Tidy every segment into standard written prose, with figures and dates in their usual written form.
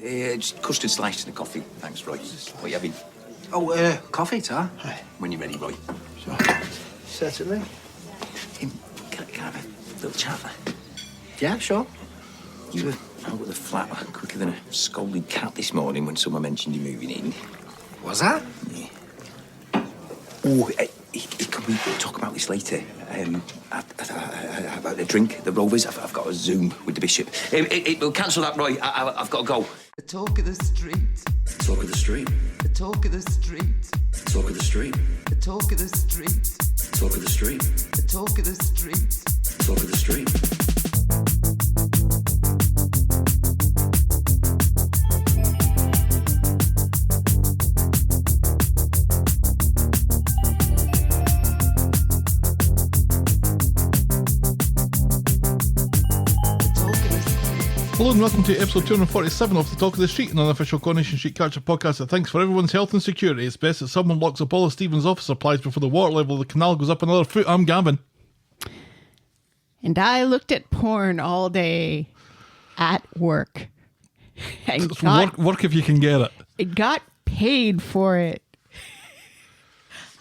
Just custard sliced in the coffee. Thanks, Roy. What are you having? Oh, coffee, Tar? Aye. When you're ready, Roy. Sure. Certainly. Can I have a little chat? Yeah, sure. You were out at the flat quicker than a scolded cat this morning when someone mentioned you moving in. Was that? Yeah. Oh, can we talk about this later? About the drink, the Rovers. I've got a Zoom with the Bishop. We'll cancel that, Roy. I've got to go. The talk of the street. Talk of the street. The talk of the street. Talk of the street. The talk of the street. Talk of the street. The talk of the street. Talk of the street. Hello and welcome to episode 247 of The Talk of the Street, an unofficial Coronation Street culture podcast that thinks for everyone's health and security it's best that someone locks up all of Stephen's office supplies before the water level of the canal goes up another foot. I'm Gavin. And I looked at porn all day at work. And Work if you can get it. It got paid for it.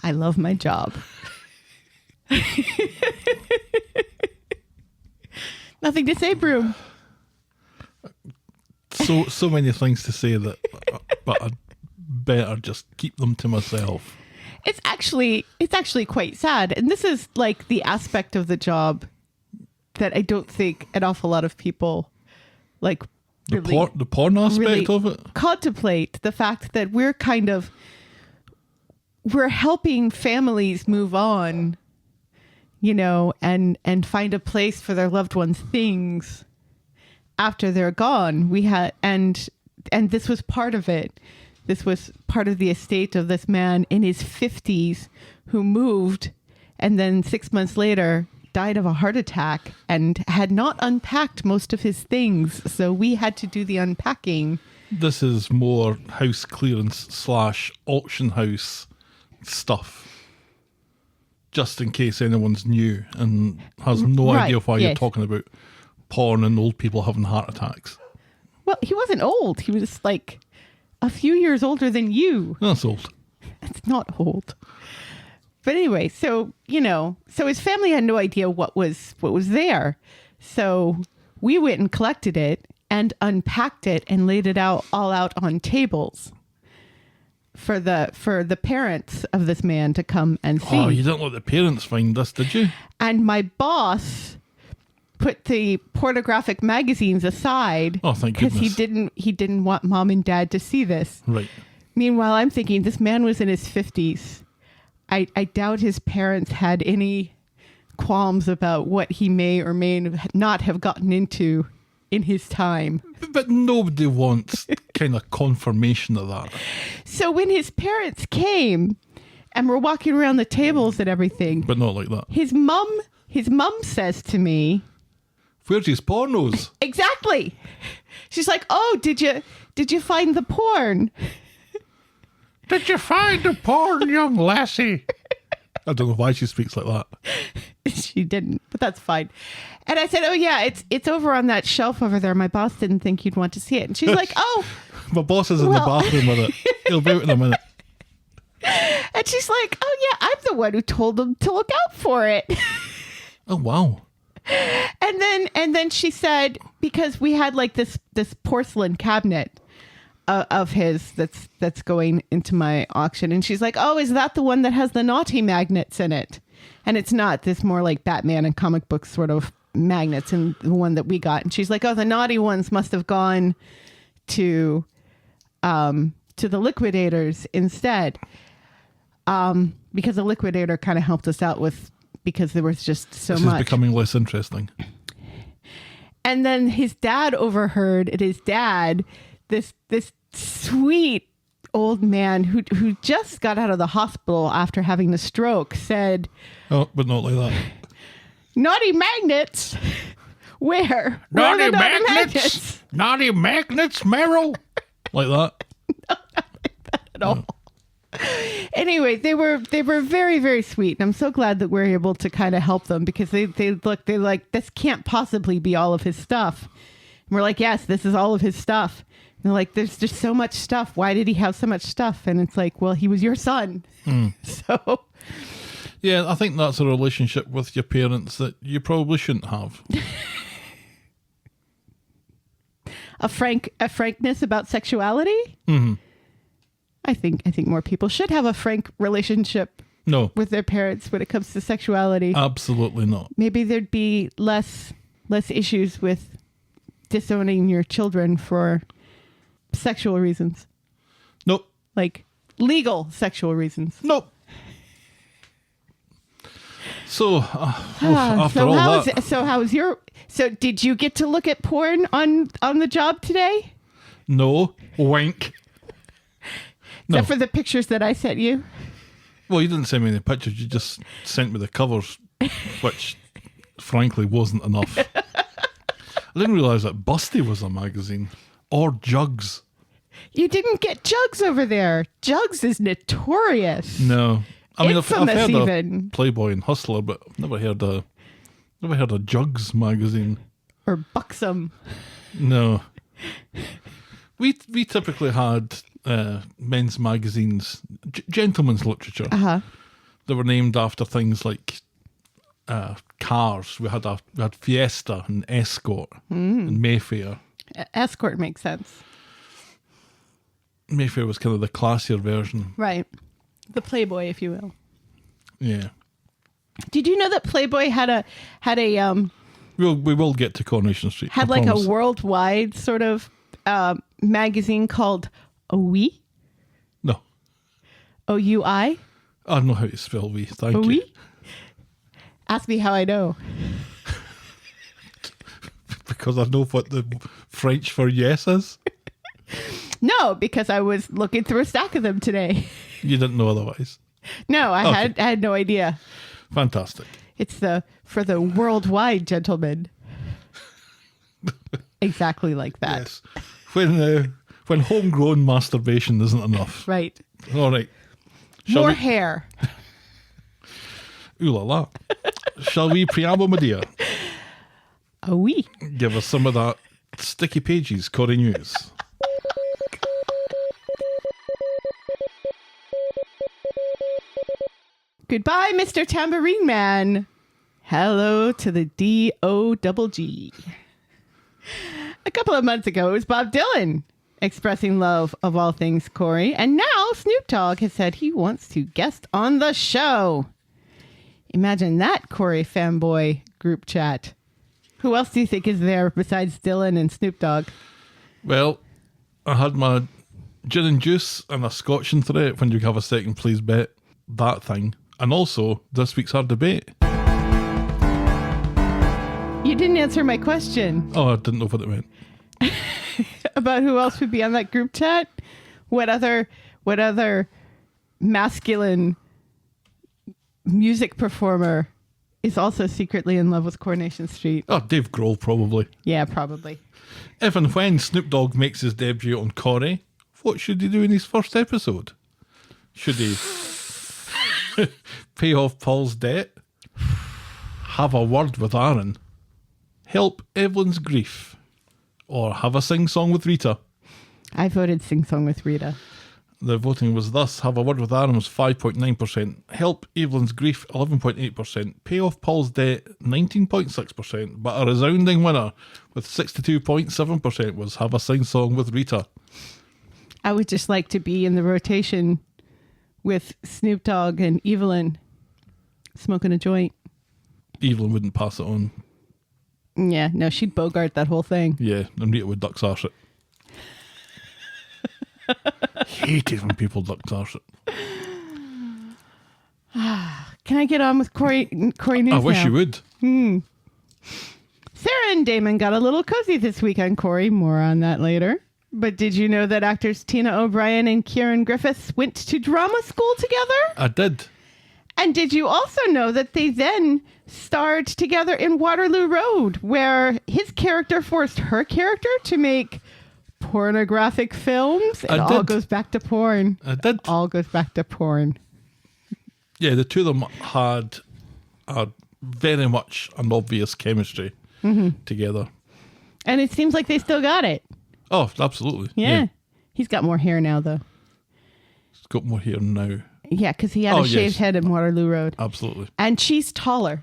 I love my job. Nothing to say, Broom. So many things to say that, but I'd better just keep them to myself. It's actually quite sad. And this is like the aspect of the job that I don't think an awful lot of people like really, the porn aspect really of it? Contemplate the fact that we're helping families move on, you know, and find a place for their loved ones' things after they're gone. We had, and this was part of it. This was part of the estate of this man in his 50s who moved and then 6 months later died of a heart attack and had not unpacked most of his things. So we had to do the unpacking. This is more house clearance / auction house stuff. Just in case anyone's new and has no idea why you're talking about porn and old people having heart attacks. Well, he wasn't old. He was like a few years older than you. That's old. That's not old. But anyway, so, you know, so his family had no idea what was there. So we went and collected it and unpacked it and laid it all out on tables for the parents of this man to come and see. Oh, you didn't let the parents find this, did you? And my boss put the pornographic magazines aside. Oh, thank goodness. Because he didn't want mom and dad to see this. Right. Meanwhile, I'm thinking this man was in his 50s. I doubt his parents had any qualms about what he may or may not have gotten into in his time. But nobody wants kind of confirmation of that. So when his parents came and were walking around the tables and everything. But not like that. His mum says to me, "Where's his pornos?" Exactly. She's like, "Oh, did you find the porn?" Did you find the porn, young lassie? I don't know why she speaks like that. She didn't, but that's fine. And I said, "Oh yeah, it's over on that shelf over there. My boss didn't think you'd want to see it." And she's like, "Oh, my boss is in the bathroom with it. He'll be out in a minute." And she's like, "Oh yeah, I'm the one who told him to look out for it." Oh wow. And then she said, because we had like this porcelain cabinet of his that's going into my auction, and she's like, "Oh, is that the one that has the naughty magnets in it?" And it's not. This more like Batman and comic book sort of magnets, and the one that we got. And she's like, "Oh, the naughty ones must have gone to the liquidators instead, because the liquidator kind of helped us out with, because there was just so much." This is becoming less interesting. And then his dad overheard, and his dad, this sweet old man who just got out of the hospital after having a stroke, said, "Oh, but not like that." "Naughty magnets? Where? Naughty Where are the magnets? Naughty magnets, Meryl?" Like that. No, not like that at all. Anyway, they were very, very sweet, and I'm so glad that we're able to kind of help them, because they're like, this can't possibly be all of his stuff. And we're like, yes, this is all of his stuff. They're like, there's just so much stuff. Why did he have so much stuff? And it's like, well, he was your son. So... Yeah, I think that's a relationship with your parents that you probably shouldn't have. A frankness about sexuality? Mm-hmm. I think more people should have a frank relationship No, with their parents when it comes to sexuality. absolutely not. Maybe there'd be less issues with disowning your children for sexual reasons. Nope. Like legal sexual reasons. Nope. So, after all that... So did you get to look at porn on the job today? No. Wink. No. Except for the pictures that I sent you? Well, you didn't send me any pictures. You just sent me the covers, which, frankly, wasn't enough. I didn't realise that Busty was a magazine. Or Jugs. You didn't get Jugs over there. Jugs is notorious. No. I mean, I've heard even. of Playboy and Hustler, but I've never heard of Jugs magazine. Or Buxom. No. We typically had men's magazines, gentlemen's literature, that were named after things like cars. We had Fiesta and Escort and Mayfair. Escort makes sense. Mayfair was kind of the classier version. Right. The Playboy, if you will. Yeah. Did you know that Playboy had a we will get to Coronation Street. had I like promise. a worldwide sort of magazine called OUI? No. OUI? I don't know how to spell we. Thank OUI? you. Ask me how I know. Because I know what the French for yes is. No, because I was looking through a stack of them today. You didn't know otherwise. No, I had no idea. Fantastic. It's for the worldwide gentleman. Exactly like that. Yes. When homegrown masturbation isn't enough. Right. All right. Shall More we? hair. Ooh la la. Shall we preamble, my dear? OUI. Give us some of that sticky pages, Corrie News. Goodbye, Mr. Tambourine Man. Hello to the D-O-double-G. A couple of months ago, it was Bob Dylan expressing love of all things Corrie, and now Snoop Dogg has said he wants to guest on the show. Imagine that, Corrie fanboy group chat. Who else do you think is there besides Dylan and Snoop Dogg? Well, I had my gin and juice and a scotch and threat. When you have a second, please bet that thing. And also, this week's hard debate. You didn't answer my question. Oh, I didn't know what it meant. About who else would be on that group chat? What other masculine music performer is also secretly in love with Coronation Street? Oh, Dave Grohl, probably. Yeah, probably. If and when Snoop Dogg makes his debut on Corrie, what should he do in his first episode? Should he pay off Paul's debt? Have a word with Aaron? Help Evelyn's grief? Or have a sing-song with Rita? I voted Sing Song with Rita. The voting was thus: have a word with Aaron was 5.9%, help Evelyn's grief 11.8%, pay off Paul's debt 19.6%, but a resounding winner with 62.7% was have a sing-song with Rita. I would just like to be in the rotation with Snoop Dogg and Evelyn smoking a joint. Evelyn wouldn't pass it on. Yeah, no, she'd Bogart that whole thing. Yeah, and Rita would duck arse it. Hate it when people duck arse it. Can I get on with Corrie News I wish now? you would. Sarah and Damon got a little cozy this week on Corrie. More on that later. But did you know that actors Tina O'Brien and Kieran Griffiths went to drama school together? I did. And did you also know that they then starred together in Waterloo Road, where his character forced her character to make pornographic films? It all goes back to porn. I did. All goes back to porn. Yeah, the two of them had a very much an obvious chemistry together. And it seems like they still got it. Oh, absolutely. Yeah. He's got more hair now, though. He's got more hair now. Yeah, because he had a shaved head in Waterloo Road. Absolutely. And she's taller.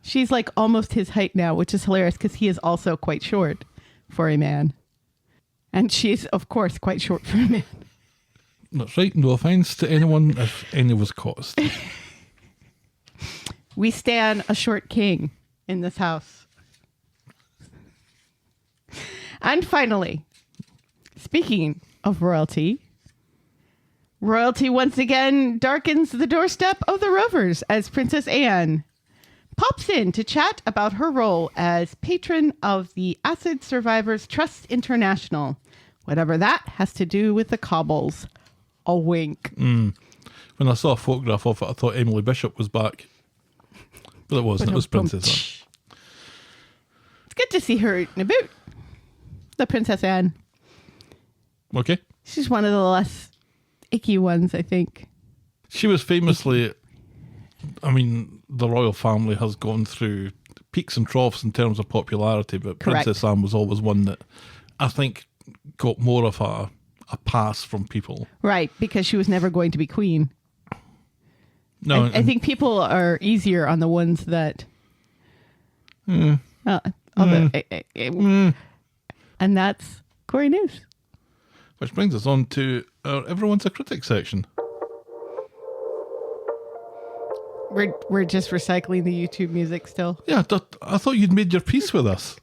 She's like almost his height now, which is hilarious because he is also quite short for a man. And she's, of course, quite short for a man. That's right. No offence to anyone if any was caused. We stand a short king in this house. And finally, speaking of royalty, royalty once again darkens the doorstep of the Rovers as Princess Anne pops in to chat about her role as patron of the Acid Survivors Trust International, whatever that has to do with the cobbles. A wink. When I saw a photograph of it, I thought Emily Bishop was back. But it wasn't. It was Princess Anne. It's good to see her in a boot. The Princess Anne. Okay. She's one of the less icky ones, I think. She was famously, I mean, the royal family has gone through peaks and troughs in terms of popularity, but Correct. Princess Anne was always one that I think got more of a pass from people. Right, because she was never going to be queen. No, I think people are easier on the ones that... And that's Corrie News. which brings us on to our Everyone's a Critic section. We're just recycling the YouTube music still. Yeah, I thought you'd made your peace with us.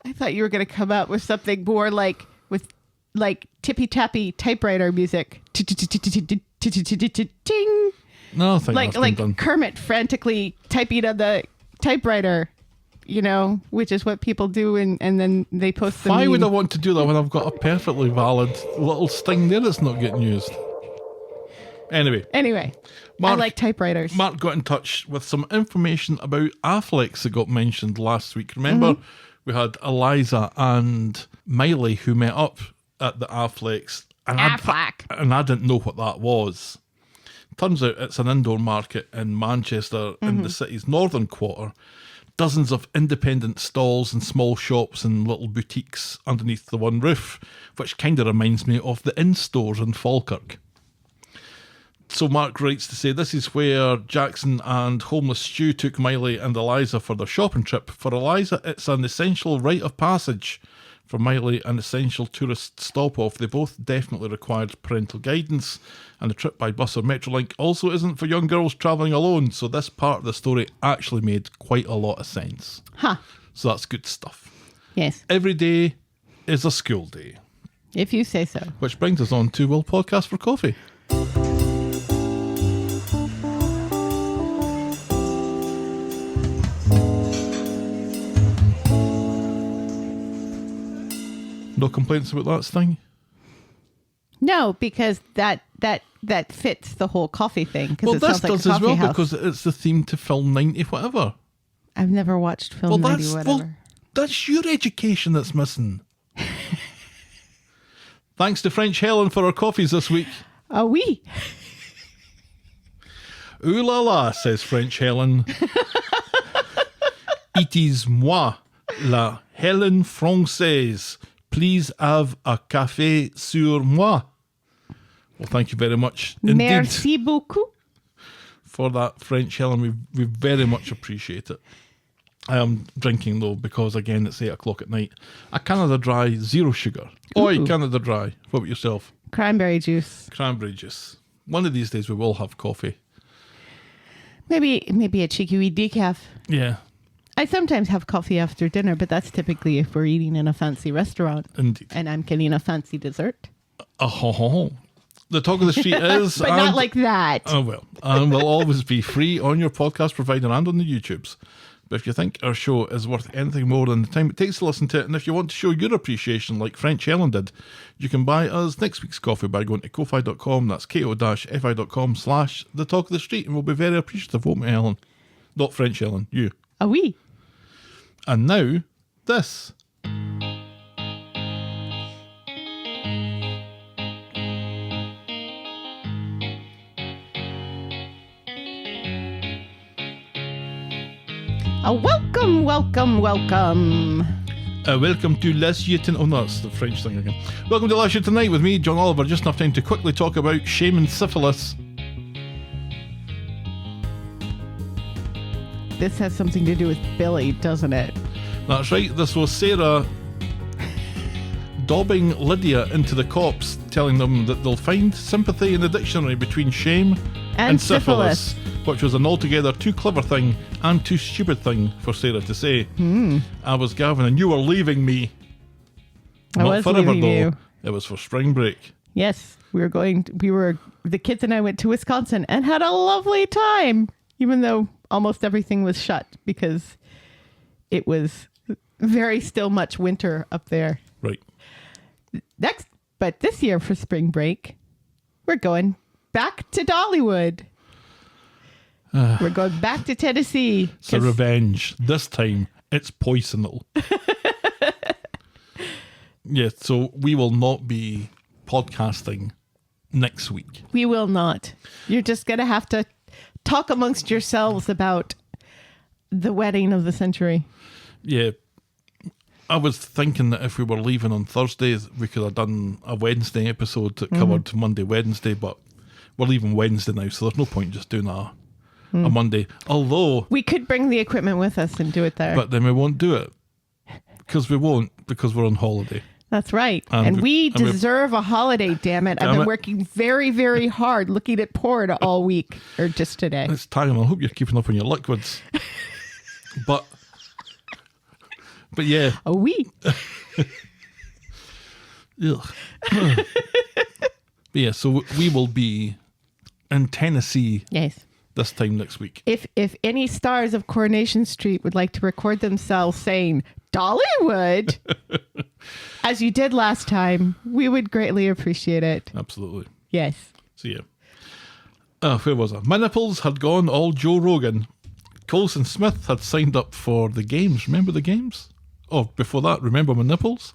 I thought you were going to come out with something more like with like tippy tappy typewriter music. Ting. No, I think that's been Like done. Kermit frantically typing on the typewriter, you know, which is what people do, and then they post the Why would I meme. want to do that when I've got a perfectly valid little sting there that's not getting used? Anyway, I like typewriters. Mark got in touch with some information about Afflecks that got mentioned last week. Remember, we had Eliza and Miley who met up at the Afflecks. And Affleck. I didn't know what that was. Turns out it's an indoor market in Manchester in the city's northern quarter. Dozens of independent stalls and small shops and little boutiques underneath the one roof, which kind of reminds me of the inn stores in Falkirk. So Mark writes to say this is where Jackson and homeless Stu took Miley and Eliza for their shopping trip. For Eliza, it's an essential rite of passage. For Miley, an essential tourist stop-off. They both definitely required parental guidance, and the trip by bus or Metrolink also isn't for young girls travelling alone, so this part of the story actually made quite a lot of sense. Huh. So that's good stuff. Yes. Every day is a school day. If you say so. Which brings us on to Will Podcast for Coffee. No complaints about that thing? No, because that fits the whole coffee thing. Well, it this sounds like does a as coffee well house. because it's the theme to film 90 whatever. I've never watched film 90 whatever. That's your education that's missing. Thanks to French Helen for our coffees this week. Ah oui. Ooh la la, says French Helen. It is moi, la Helen Française. Please have a café sur moi. Well, thank you very much indeed Merci beaucoup. for that, French Helen. We very much appreciate it. I am drinking though because again it's 8 o'clock at night. A Canada Dry, 0 sugar. Oi, Ooh. Canada Dry. What about yourself? Cranberry juice. Cranberry juice. One of these days we will have coffee. Maybe a cheeky wee decaf. Yeah, I sometimes have coffee after dinner, but that's typically if we're eating in a fancy restaurant indeed. and I'm getting a fancy dessert. Oh, the talk of the street is, But not like that. Oh well, and will always be free on your podcast provider and on the YouTubes. But if you think our show is worth anything more than the time it takes to listen to it, and if you want to show your appreciation like French Helen did, you can buy us next week's coffee by going to ko-fi.com. That's ko-fi.com/the talk of the street, and we'll be very appreciative, won't we, Helen? Not French Helen, you. Ah oui. And now, this. Welcome. Welcome to Les Yeux Tonight. Oh no, that's the French thing again. Welcome to Les Yeux Tonight with me, John Oliver. Just enough time to quickly talk about shame and syphilis. This has something to do with Billy, doesn't it? That's right, this was Sarah dobbing Lydia into the cops, telling them that they'll find sympathy in the dictionary between shame and syphilis, which was an altogether too clever thing and too stupid thing for Sarah to say. I was Gavin and you were leaving me. I Not was forever leaving though. you. It was for spring break. Yes, the kids and I went to Wisconsin and had a lovely time, even though almost everything was shut because it was very still much winter up there. Right. But this year for spring break, we're going back to Dollywood. We're going back to Tennessee. It's a revenge. This time, it's poisonal. Yeah, so we will not be podcasting next week. We will not. You're just going to have to talk amongst yourselves about the wedding of the century. Yeah. I was thinking that if we were leaving on Thursday, we could have done a Wednesday episode that covered Monday, Wednesday, but we're leaving Wednesday now, so there's no point just doing a Monday. Although... We could bring the equipment with us and do it there. But then we won't do it. Because we won't, because we're on holiday. That's right. And we deserve a holiday, damn it. I've been working very, very hard looking at porn all week, or just today. It's time. I hope you're keeping up on your liquids. But yeah. A week. Ugh. But yeah, so we will be in Tennessee this time next week. If any stars of Coronation Street would like to record themselves saying Dollywood, as you did last time, we would greatly appreciate it. Absolutely. Yes. So yeah. Where was I? My nipples had gone all Joe Rogan. Colson Smith had signed up for the games. Remember the games? Oh, before that, remember my nipples?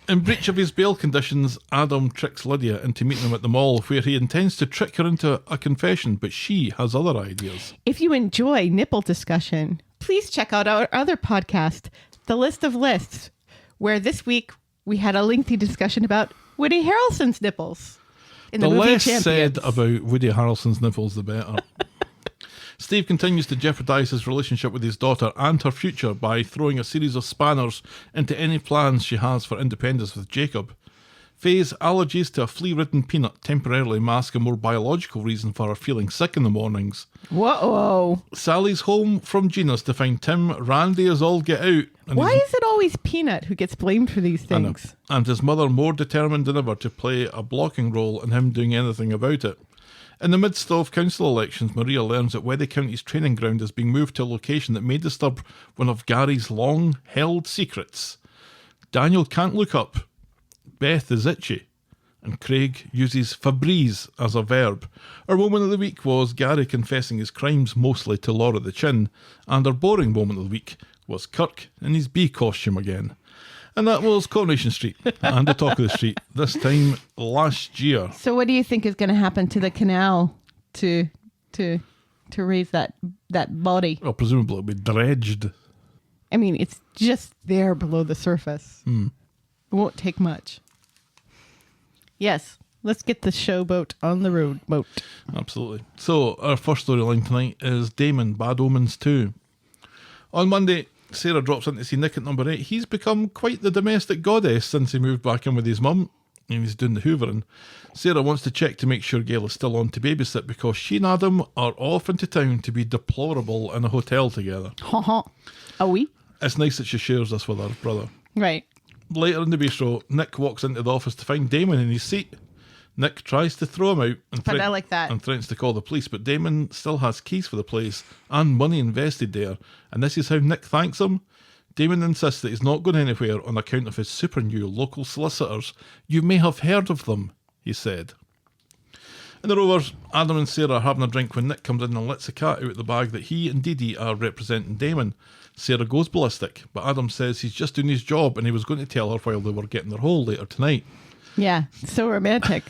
In breach of his bail conditions, Adam tricks Lydia into meeting him at the mall, where he intends to trick her into a confession, but she has other ideas. If you enjoy nipple discussion, please check out our other podcast, The List of Lists, where this week we had a lengthy discussion about Woody Harrelson's nipples. In the movie less Champions. said about Woody Harrelson's nipples, the better. Steve continues to jeopardise his relationship with his daughter and her future by throwing a series of spanners into any plans she has for independence with Jacob. Faye's allergies to a flea-ridden peanut temporarily mask a more biological reason for her feeling sick in the mornings. Whoa. Sally's home from Gina's to find Tim randy as all get out. Why is it always Peanut who gets blamed for these things? And his mother more determined than ever to play a blocking role in him doing anything about it. In the midst of council elections, Maria learns that Weddy County's training ground is being moved to a location that may disturb one of Gary's long-held secrets. Daniel can't look up. Beth is itchy. And Craig uses Febreze as a verb. Our moment of the week was Gary confessing his crimes mostly to Laura the Chin. And our boring moment of the week was Kirk in his bee costume again. And that was Coronation Street and the talk of the street, this time last year. So what do you think is going to happen to the canal to raise that body? Well, presumably it'll be dredged. I mean, it's just there below the surface. It won't take much. Yes, let's get the showboat on the road boat. Absolutely. So our first storyline tonight is Damon, Bad Omens 2. On Monday, Sarah drops in to see Nick at number 8. He's become quite the domestic goddess since he moved back in with his mum. And he's doing the hoovering. Sarah wants to check to make sure Gail is still on to babysit because she and Adam are off into town to be deplorable in a hotel together. Are we? It's nice that she shares this with her brother. Right. Later in the bistro, Nick walks into the office to find Damon in his seat. Nick tries to throw him out I like that. and threatens to call the police, but Damon still has keys for the place and money invested there. And this is how Nick thanks him. Damon insists that he's not going anywhere on account of his super new local solicitors. You may have heard of them, he said. In the Rovers, Adam and Sarah are having a drink when Nick comes in and lets the cat out the bag that he and Dee Dee are representing Damon. Sarah goes ballistic, but Adam says he's just doing his job and he was going to tell her while they were getting their hole later tonight. Yeah, so romantic.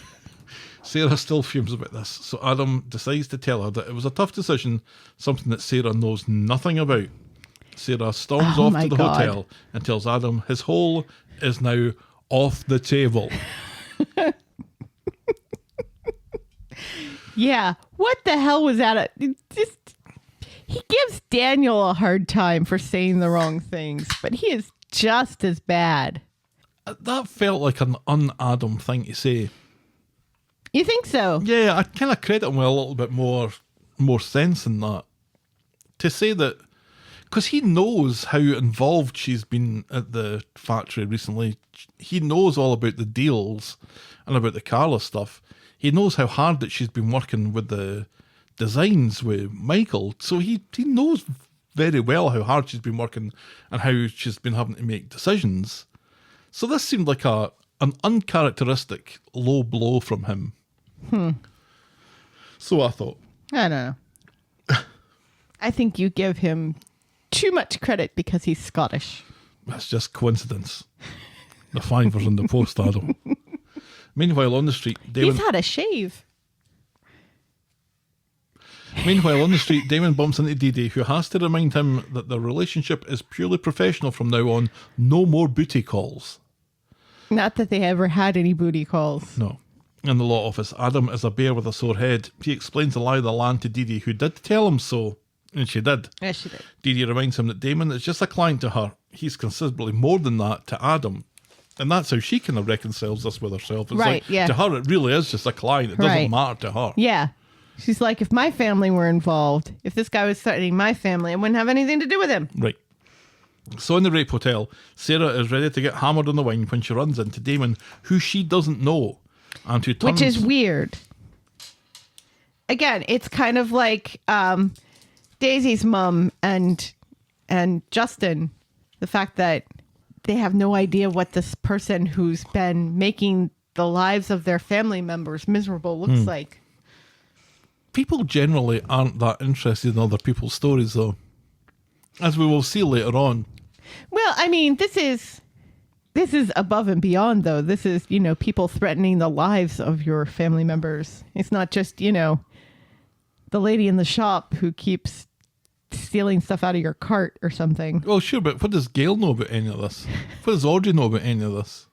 Sarah still fumes about this, so Adam decides to tell her that it was a tough decision, something that Sarah knows nothing about. Sarah storms Oh off my to the God. hotel and tells Adam his hole is now off the table. Yeah. What the hell was that? He gives Daniel a hard time for saying the wrong things, but he is just as bad. That felt like an un-Adam thing to say. You think so? Yeah, I kind of credit him with a little bit more sense than that. To say that, because he knows how involved she's been at the factory recently. He knows all about the deals and about the Carla stuff. He knows how hard that she's been working with the designs with Michael. So he knows very well how hard she's been working and how she's been having to make decisions. So this seemed like an uncharacteristic low blow from him. So I thought. I don't know. I think you give him too much credit because he's Scottish. That's just coincidence. The fiver's in the post, Adam. Meanwhile, on the street, Damon... He's had a shave. Meanwhile, on the street, Damon bumps into Dee, who has to remind him that their relationship is purely professional from now on. No more booty calls. Not that they ever had any booty calls. No. In the law office, Adam is a bear with a sore head. He explains the lie of the land to Dee, who did tell him so. And she did. Yes, she did. Dee reminds him that Damon is just a client to her. He's considerably more than that to Adam. And that's how she kind of reconciles this with herself. It's Right, like, yeah. to her, it really is just a client. It doesn't Right. matter to her. Yeah. She's like, if my family were involved, if this guy was threatening my family, I wouldn't have anything to do with him. Right. So in the rape hotel, Sarah is ready to get hammered on the wine when she runs into Damon, who she doesn't know. And who turns... Which is weird. Again, it's kind of like Daisy's mom and Justin. The fact that they have no idea what this person who's been making the lives of their family members miserable looks like. People generally aren't that interested in other people's stories, though. As we will see later on. Well, I mean, this is above and beyond, though. This is, people threatening the lives of your family members. It's not just, the lady in the shop who keeps stealing stuff out of your cart or something. Well, sure, but what does Gail know about any of this? What does Audrey know about any of this?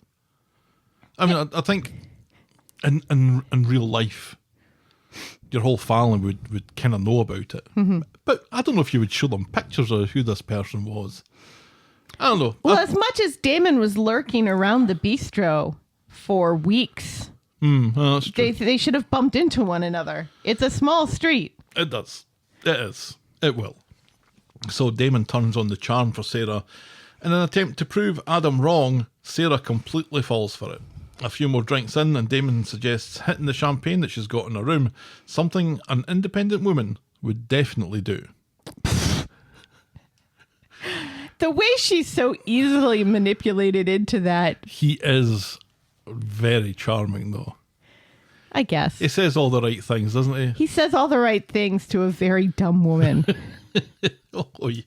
I mean, I think in real life, your whole family would kind of know about it. Mm-hmm. But I don't know if you would show them pictures of who this person was. I don't know. Well, as much as Damon was lurking around the bistro for weeks, well, that's true. they should have bumped into one another. It's a small street. It does. It is. It will. So Damon turns on the charm for Sarah. In an attempt to prove Adam wrong, Sarah completely falls for it. A few more drinks in, and Damon suggests hitting the champagne that she's got in her room, something an independent woman would definitely do. The way she's so easily manipulated into that. He is very charming, though. I guess. He says all the right things, doesn't he? He says all the right things to a very dumb woman. Oh, yeah.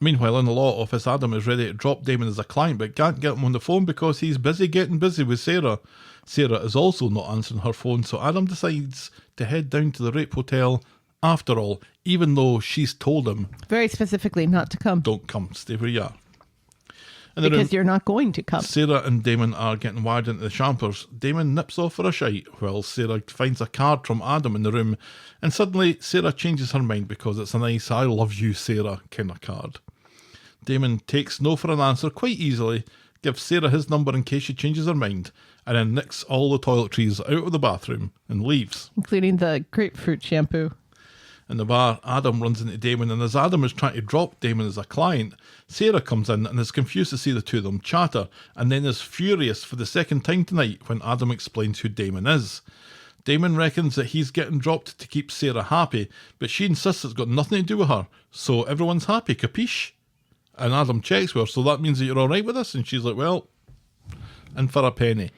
Meanwhile, in the law office, Adam is ready to drop Damon as a client, but can't get him on the phone because he's getting busy with Sarah. Sarah is also not answering her phone, so Adam decides to head down to the rape hotel after all, even though she's told him... Very specifically not to come. Don't come, stay where you are. In the Because room, you're not going to come. Sarah and Damon are getting wired into the champers. Damon nips off for a shite while Sarah finds a card from Adam in the room, and suddenly Sarah changes her mind because it's a nice I love you Sarah kind of card. Damon takes no for an answer quite easily, gives Sarah his number in case she changes her mind, and then nicks all the toiletries out of the bathroom and leaves. Including the grapefruit shampoo. In the bar, Adam runs into Damon, and as Adam is trying to drop Damon as a client, Sarah comes in and is confused to see the two of them chatter, and then is furious for the second time tonight when Adam explains who Damon is. Damon reckons that he's getting dropped to keep Sarah happy, but she insists it's got nothing to do with her, so everyone's happy, capiche? And Adam checks with her, so that means that you're alright with this? And she's like, well, and for a penny.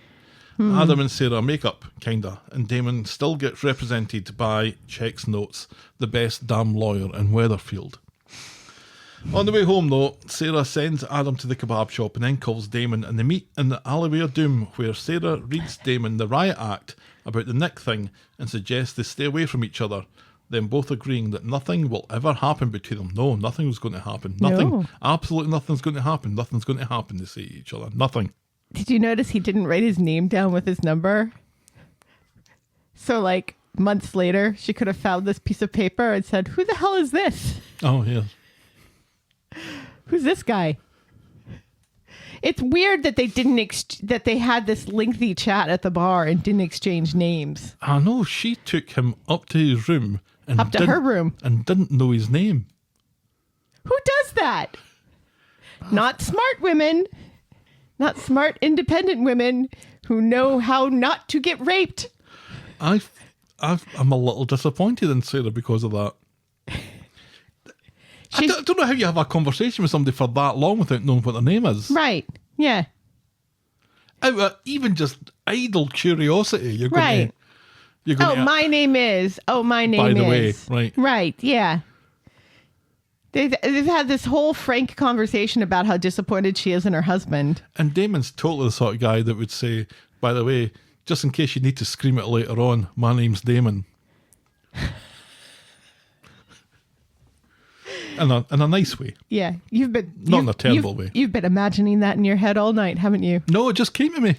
Adam and Sarah make up, kinda, and Damon still gets represented by, checks notes, the best damn lawyer in Weatherfield. On the way home, though, Sarah sends Adam to the kebab shop and then calls Damon, and they meet in the alleyway of doom, where Sarah reads Damon the riot act about the Nick thing and suggests they stay away from each other. them both agreeing that nothing will ever happen between them. No, nothing was going to happen. Nothing. No. Absolutely nothing's going to happen. Nothing's going to happen, they say to each other. Nothing. Did you notice he didn't write his name down with his number? So, like, months later, she could have found this piece of paper and said, who the hell is this? Oh, yeah. Who's this guy? It's weird that they didn't that they had this lengthy chat at the bar and didn't exchange names. I know, she took him up to his room. And Up to her room. And didn't know his name. Who does that? Not smart women. Not smart, independent women who know how not to get raped. I'm a little disappointed in Sarah because of that. I don't know how you have a conversation with somebody for that long without knowing what their name is. Right. Yeah. Out of even just idle curiosity, you're going to... My name is. My name is. By the way, right. Right, yeah. They've had this whole frank conversation about how disappointed she is in her husband. And Damon's totally the sort of guy that would say, by the way, just in case you need to scream it later on, my name's Damon. In a nice way. Yeah, Not in a terrible way. You've been imagining that in your head all night, haven't you? No, it just came to me.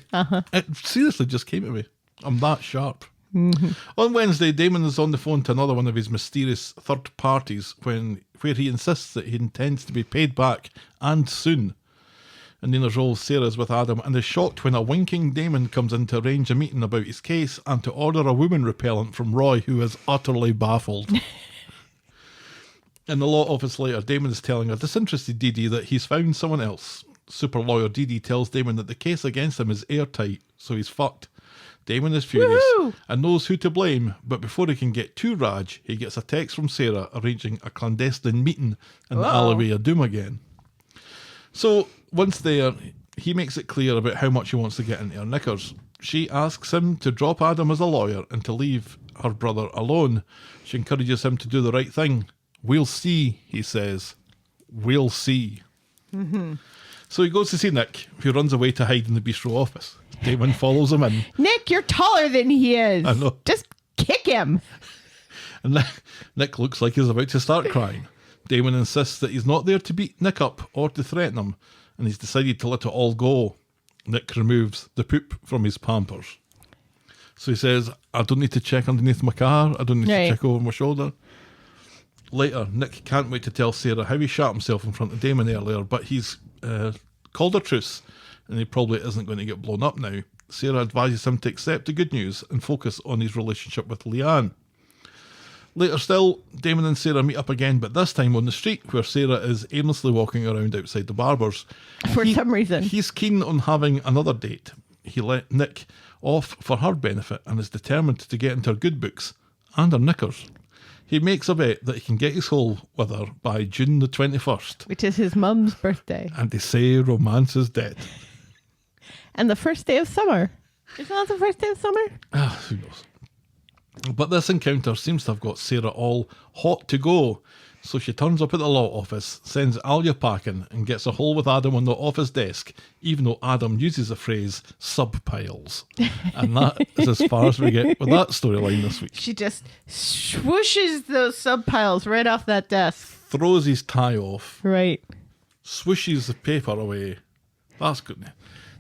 It seriously just came to me. I'm that sharp. Mm-hmm. On Wednesday, Damon is on the phone to another one of his mysterious third parties where he insists that he intends to be paid back and soon. And Nina's role, Sarah's with Adam and is shocked when a winking Damon comes in to arrange a meeting about his case and to order a woman repellent from Roy, who is utterly baffled. In the law office later, Damon is telling a disinterested Dee Dee that he's found someone else. Super lawyer Dee Dee tells Damon that the case against him is airtight, so he's fucked. Damon is furious and knows who to blame, but before he can get too rage, he gets a text from Sarah arranging a clandestine meeting in the alleyway of doom again. So, once there, he makes it clear about how much he wants to get into her knickers. She asks him to drop Adam as a lawyer and to leave her brother alone. She encourages him to do the right thing. We'll see, he says. We'll see. Mm-hmm. So he goes to see Nick, who runs away to hide in the Bistro office. Damon follows him in. Nick, you're taller than he is. I know. Just kick him. And Nick looks like he's about to start crying. Damon insists that he's not there to beat Nick up or to threaten him, and he's decided to let it all go. Nick removes the poop from his Pampers. So he says, I don't need to check underneath my car. I don't need to check over my shoulder. Later, Nick can't wait to tell Sarah how he shot himself in front of Damon earlier, but he's called a truce, and he probably isn't going to get blown up now. Sarah advises him to accept the good news and focus on his relationship with Leanne. Later still, Damon and Sarah meet up again, but this time on the street, where Sarah is aimlessly walking around outside the barber's. For some reason. He's keen on having another date. He let Nick off for her benefit and is determined to get into her good books and her knickers. He makes a bet that he can get his hole with her by June the 21st. Which is his mum's birthday. And they say romance is dead. And the first day of summer. Isn't that the first day of summer? Who knows? But this encounter seems to have got Sarah all hot to go. So she turns up at the law office, sends Alya packing, and gets a hole with Adam on the office desk, even though Adam uses the phrase sub-piles. And that is as far as we get with that storyline this week. She just swooshes those sub-piles right off that desk. Throws his tie off. Right. Swooshes the paper away. That's good.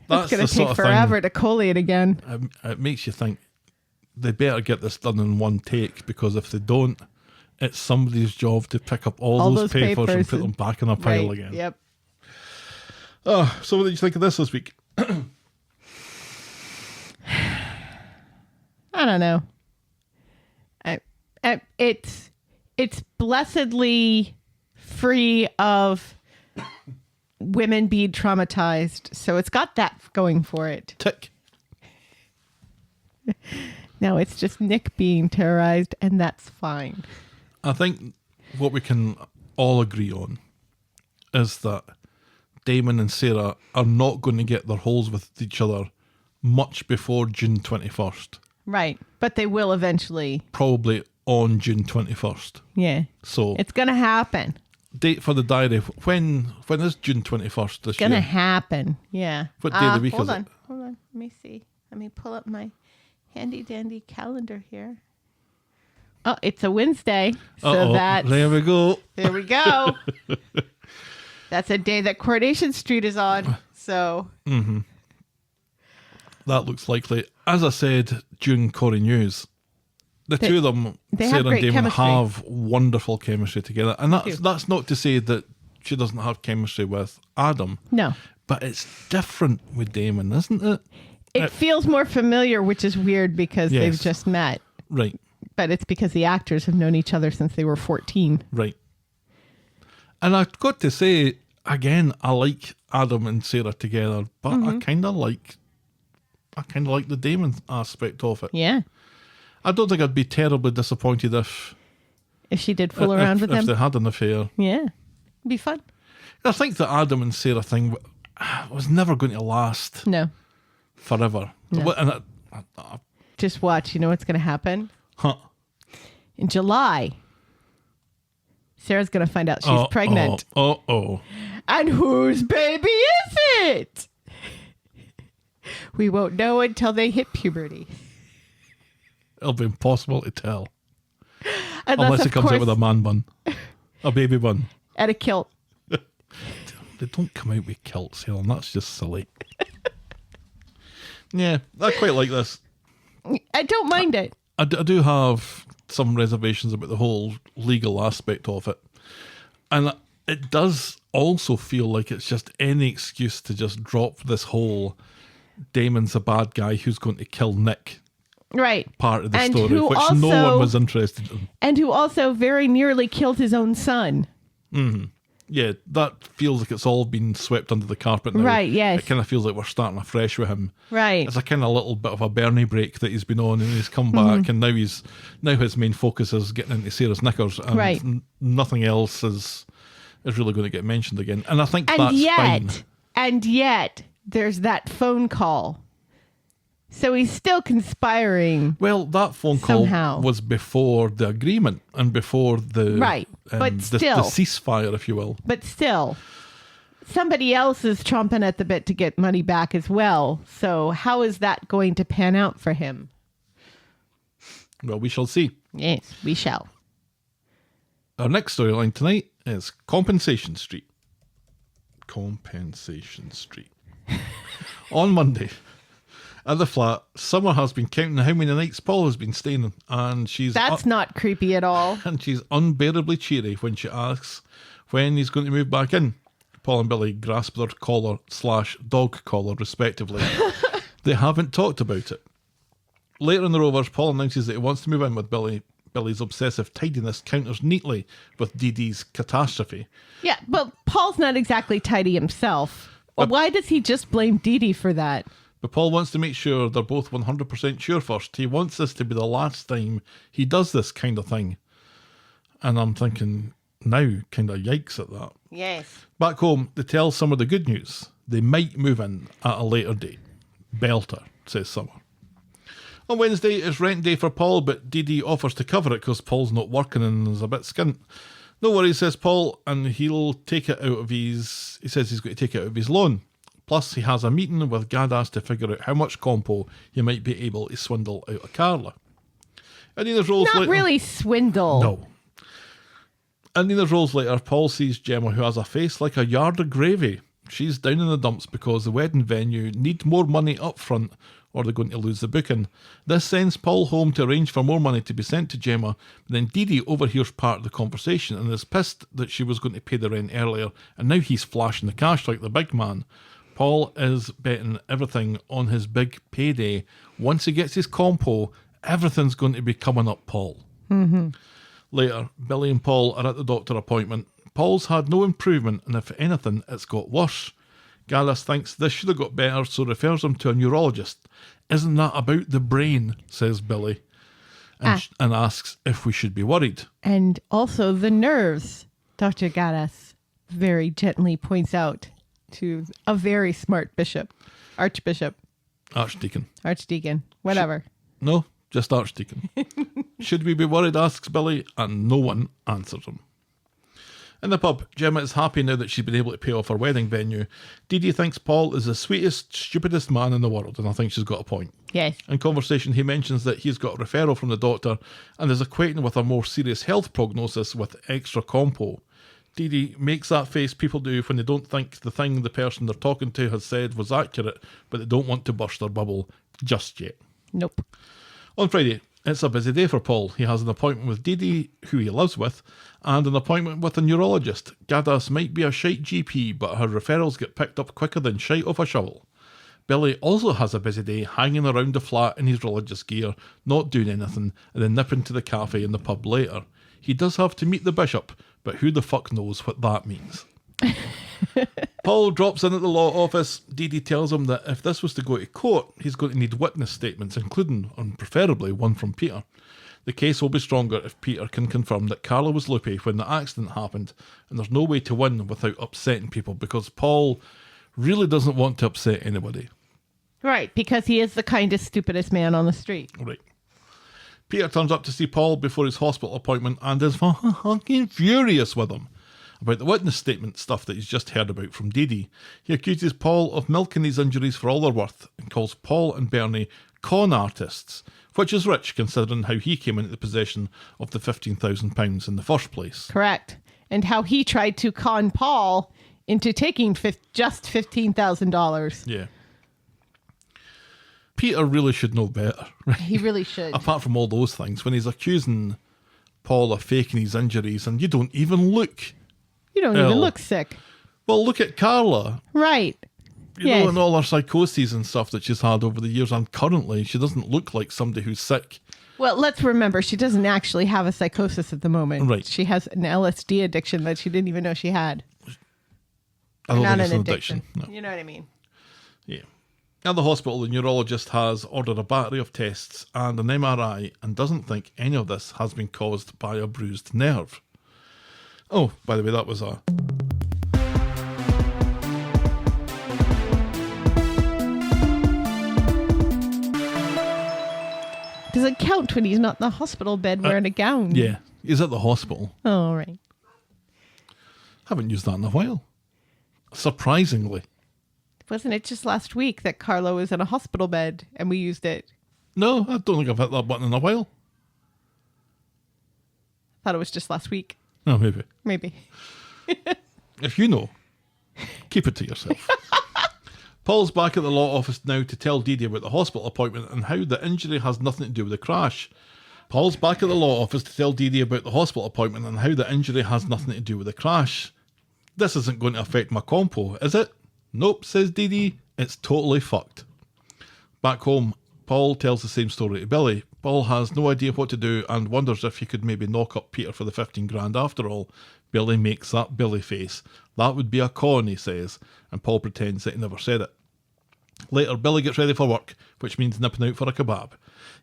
That's going to take forever to collate again. It makes you think they better get this done in one take, because if they don't, it's somebody's job to pick up all those papers and put them back in a pile again. Yep. Oh, so what did you think of this week? I don't know. It's blessedly free of women being traumatized, so it's got that going for it. Tick. No, it's just Nick being terrorized, and that's fine. I think what we can all agree on is that Damon and Sarah are not going to get their holes with each other much before June 21st. Right, but they will eventually. Probably on June 21st. Yeah. So it's going to happen. Date for the diary. When is June 21st this year? It's going to happen. Yeah. What day of the week is it? Hold on. Let me see. Let me pull up my handy dandy calendar here. Oh, it's a Wednesday. So Uh-oh, that's... there we go. There we go. That's a day that Coronation Street is on. So... That looks likely. As I said during Corrie News, the two of them, they have Sarah and great Damon, chemistry. have wonderful chemistry together. And that's not to say that she doesn't have chemistry with Adam. No. But it's different with Damon, isn't it? It feels more familiar, which is weird because Yes. they've just met. Right, But it's because the actors have known each other since they were 14. right. And I've got to say, again, I like Adam and Sarah together, but I kind of like the Damon aspect of it. Yeah. I don't think I'd be terribly disappointed if If she did fool around with if him. they had an affair. Yeah. It'd be fun. I think the Adam and Sarah thing was never going to last No. forever. No. And Just watch. You know what's going to happen? huh. In July, Sarah's going to find out she's pregnant. Oh. And whose baby is it? We won't know until they hit puberty. It'll be impossible to tell. Unless it of comes course, out with a man bun. A baby bun. at a kilt. They don't come out with kilts, Helen. That's just silly. Yeah, I quite like this. I don't mind it. I do have some reservations about the whole legal aspect of it. And it does also feel like it's just any excuse to just drop this whole Damon's a bad guy who's going to kill Nick Right. part of the And story, who which no also- one was interested in. And who also very nearly killed his own son. Yeah, that feels like it's all been swept under the carpet now. Right, yes. It kind of feels like we're starting afresh with him. Right. It's a kind of little bit of a Bernie break that he's been on, and he's come back, and now his main focus is getting into Sarah's knickers, and Right. nothing else is really going to get mentioned again. And I think And that's yet, fine. and yet, there's that phone call. So he's still conspiring. Well, that phone call Somehow. was before the agreement and before the Right, but the still. ceasefire, if you will. But still, somebody else is chomping at the bit to get money back as well. So how is that going to pan out for him? Well, we shall see. Yes, we shall. Our next storyline tonight is Compensation Street. Compensation Street. On Monday, at the flat, Summer has been counting how many nights Paul has been staying, and That's not creepy at all. and she's unbearably cheery when she asks when he's going to move back in. Paul and Billy grasp their collar/dog collar, respectively. They haven't talked about it. Later in the Rovers, Paul announces that he wants to move in with Billy. Billy's obsessive tidiness counters neatly with Dee Dee's catastrophe. Yeah, but Paul's not exactly tidy himself. Why does he just blame Dee Dee for that? But Paul wants to make sure they're both 100% sure first. He wants this to be the last time he does this kind of thing. And I'm thinking, now, kind of yikes at that. Yes. Back home, they tell Summer the good news. They might move in at a later date. Belter, says Summer. On Wednesday, it's rent day for Paul, but Dee Dee offers to cover it because Paul's not working and is a bit skint. No worries, says Paul, and he'll take it out of his... He says he's going to take it out of his loan. Plus, he has a meeting with Gaddas to figure out how much compo he might be able to swindle out of Carla. And Nina's rolls Not later... really swindle. No. And Nina's rolls later, Paul sees Gemma, who has a face like a yard of gravy. She's down in the dumps because the wedding venue need more money up front or they're going to lose the booking. This sends Paul home to arrange for more money to be sent to Gemma, but then Dee Dee overhears part of the conversation and is pissed that she was going to pay the rent earlier, and now he's flashing the cash like the big man. Paul is betting everything on his big payday. Once he gets his compo, everything's going to be coming up Paul. Later, Billy and Paul are at the doctor appointment. Paul's had no improvement, and if anything, it's got worse. Gaddas thinks this should have got better, so refers him to a neurologist. Isn't that about the brain, says Billy, and asks if we should be worried. And also the nerves, Dr. Gaddas very gently points out to a very smart archdeacon, whatever. No, just archdeacon. Should we be worried, asks Billy, and no one answers him. In the pub, Gemma is happy now that she's been able to pay off her wedding venue. Dee Dee thinks Paul is the sweetest, stupidest man in the world, and I think she's got a point. Yes. In conversation, he mentions that he's got a referral from the doctor and is acquainted with a more serious health prognosis with extra compo. Dee Dee makes that face people do when they don't think the thing the person they're talking to has said was accurate, but they don't want to burst their bubble just yet. Nope. On Friday, it's a busy day for Paul. He has an appointment with Dee Dee, who he lives with, and an appointment with a neurologist. Gaddas might be a shite GP, but her referrals get picked up quicker than shite off a shovel. Billy also has a busy day hanging around the flat in his religious gear, not doing anything, and then nipping to the cafe in the pub later. He does have to meet the bishop, but who the fuck knows what that means. Paul drops in at the law office. Dee Dee tells him that if this was to go to court, he's going to need witness statements, including, and preferably, one from Peter. The case will be stronger if Peter can confirm that Carla was loopy when the accident happened, and there's no way to win without upsetting people, because Paul really doesn't want to upset anybody. Right, because he is the kindest, stupidest man on the street. Right. Peter turns up to see Paul before his hospital appointment and is fucking furious with him about the witness statement stuff that he's just heard about from Dee Dee. He accuses Paul of milking these injuries for all they're worth and calls Paul and Bernie con artists, which is rich considering how he came into the possession of the £15,000 in the first place. Correct. And how he tried to con Paul into taking just $15,000. Yeah. Peter really should know better. Right? He really should. Apart from all those things, when he's accusing Paul of faking his injuries and you don't even look You don't ill. even look sick. Well, look at Carla. Right. You know, and all her psychoses and stuff that she's had over the years, and currently she doesn't look like somebody who's sick. Well, let's remember, she doesn't actually have a psychosis at the moment. Right. She has an LSD addiction that she didn't even know she had. I don't Not think it's an an addiction. addiction. No. You know what I mean? Yeah. At the hospital, the neurologist has ordered a battery of tests and an MRI and doesn't think any of this has been caused by a bruised nerve. Oh, by the way, that was a... Does it count when he's not in the hospital bed wearing a gown? Yeah, he's at the hospital. Oh, right. Haven't used that in a while. Surprisingly. Wasn't it just last week that Carla was in a hospital bed and we used it? No, I don't think I've hit that button in a while. Thought it was just last week. Oh, maybe. Maybe. If you know, keep it to yourself. Paul's back at the law office now to tell Dee Dee about the hospital appointment and how the injury has nothing to do with the crash. Paul's back at the law office to tell Dee Dee about the hospital appointment and how the injury has nothing to do with the crash. This isn't going to affect my compo, is it? Nope, says Dee Dee. It's totally fucked. Back home, Paul tells the same story to Billy. Paul has no idea what to do and wonders if he could maybe knock up Peter for the 15 grand after all. Billy makes that Billy face. That would be a con, he says, and Paul pretends that he never said it. Later, Billy gets ready for work, which means nipping out for a kebab.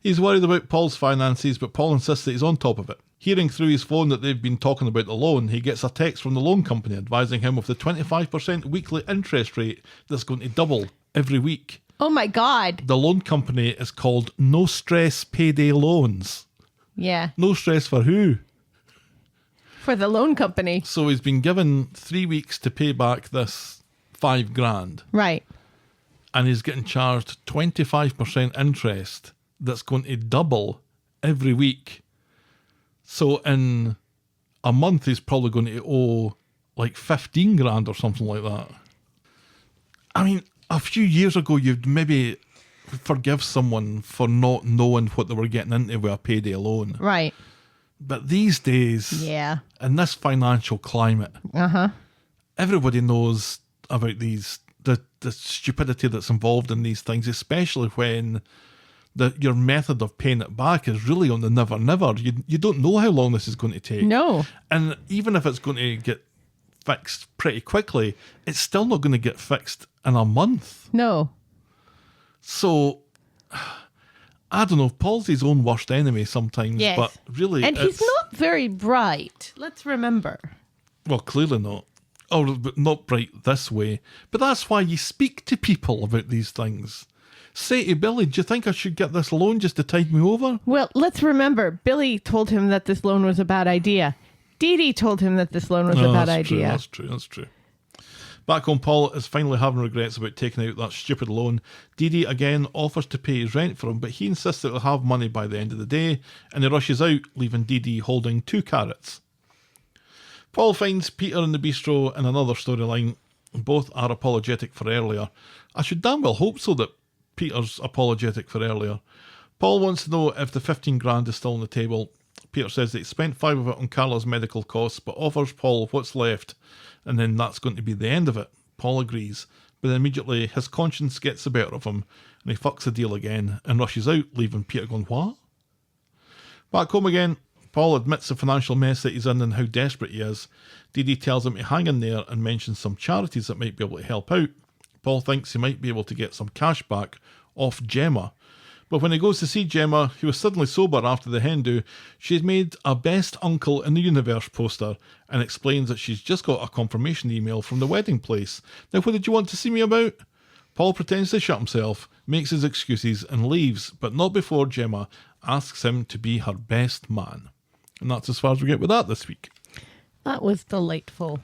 He's worried about Paul's finances, but Paul insists that he's on top of it. Hearing through his phone that they've been talking about the loan, he gets a text from the loan company advising him of the 25% weekly interest rate that's going to double every week. Oh my God. The loan company is called No Stress Payday Loans. Yeah. No stress for who? For the loan company. So he's been given 3 weeks to pay back this 5 grand. Right. And he's getting charged 25% interest that's going to double every week. So in a month, he's probably going to owe like 15 grand or something like that. I mean, a few years ago, you'd maybe forgive someone for not knowing what they were getting into with a payday loan. Right. But these days, Yeah. in this financial climate, everybody knows about the stupidity that's involved in these things, especially when your method of paying it back is really on the never. You don't know how long this is going to take. No. And even if it's going to get fixed pretty quickly, it's still not going to get fixed in a month. No. So, I don't know, Paul's his own worst enemy sometimes, Yes. but really And he's not very bright. Let's remember. Well, clearly not. Or not bright this way. But that's why you speak to people about these things. Say to Billy, do you think I should get this loan just to tide me over? Well, let's remember, Billy told him that this loan was a bad idea. Dee Dee told him that this loan was a bad idea. That's true. Back home, Paul is finally having regrets about taking out that stupid loan. Dee Dee again offers to pay his rent for him, but he insists that he'll have money by the end of the day, and he rushes out, leaving Dee Dee holding 2 carrots. Paul finds Peter in the bistro in another storyline. Both are apologetic for earlier. I should damn well hope so that Peter's apologetic for earlier. Paul wants to know if the 15 grand is still on the table. Peter says that he spent 5 of it on Carla's medical costs, but offers Paul what's left, and then that's going to be the end of it. Paul agrees, but then immediately his conscience gets the better of him, and he fucks the deal again and rushes out, leaving Peter going, what? Back home again, Paul admits the financial mess that he's in and how desperate he is. Dee Dee tells him to hang in there and mentions some charities that might be able to help out. Paul thinks he might be able to get some cash back off Gemma. But when he goes to see Gemma, who was suddenly sober after the hen-do, she's made a best uncle in the universe poster and explains that she's just got a confirmation email from the wedding place. Now, what did you want to see me about? Paul pretends to shut himself, makes his excuses and leaves, but not before Gemma asks him to be her best man. And that's as far as we get with that this week. That was delightful.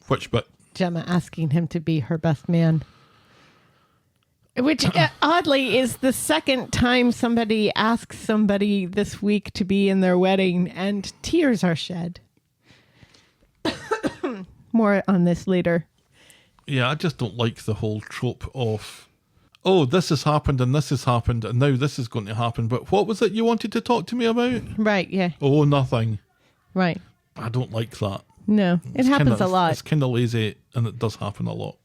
Which bit? Gemma asking him to be her best man. Which, oddly, is the second time somebody asks somebody this week to be in their wedding, and tears are shed. More on this later. Yeah, I just don't like the whole trope of, oh, this has happened, and now this is going to happen, but what was it you wanted to talk to me about? Right, yeah. Oh, nothing. Right. I don't like that. No, it happens a lot. It's kind of lazy, and it does happen a lot.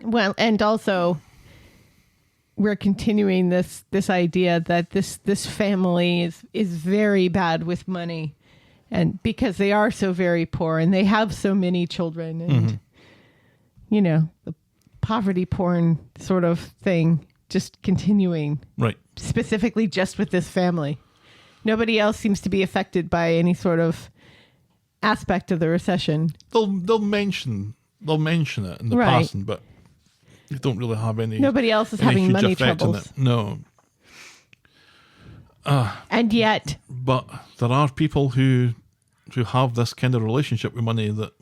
Well, and also, we're continuing this idea that this family is very bad with money, and because they are so very poor and they have so many children, and you know, the poverty porn sort of thing just continuing. Right. Specifically just with this family. Nobody else seems to be affected by any sort of aspect of the recession. They'll mention it in the passing, but you don't really have any. Nobody else is having money troubles. No. And yet, but there are people who have this kind of relationship with money that.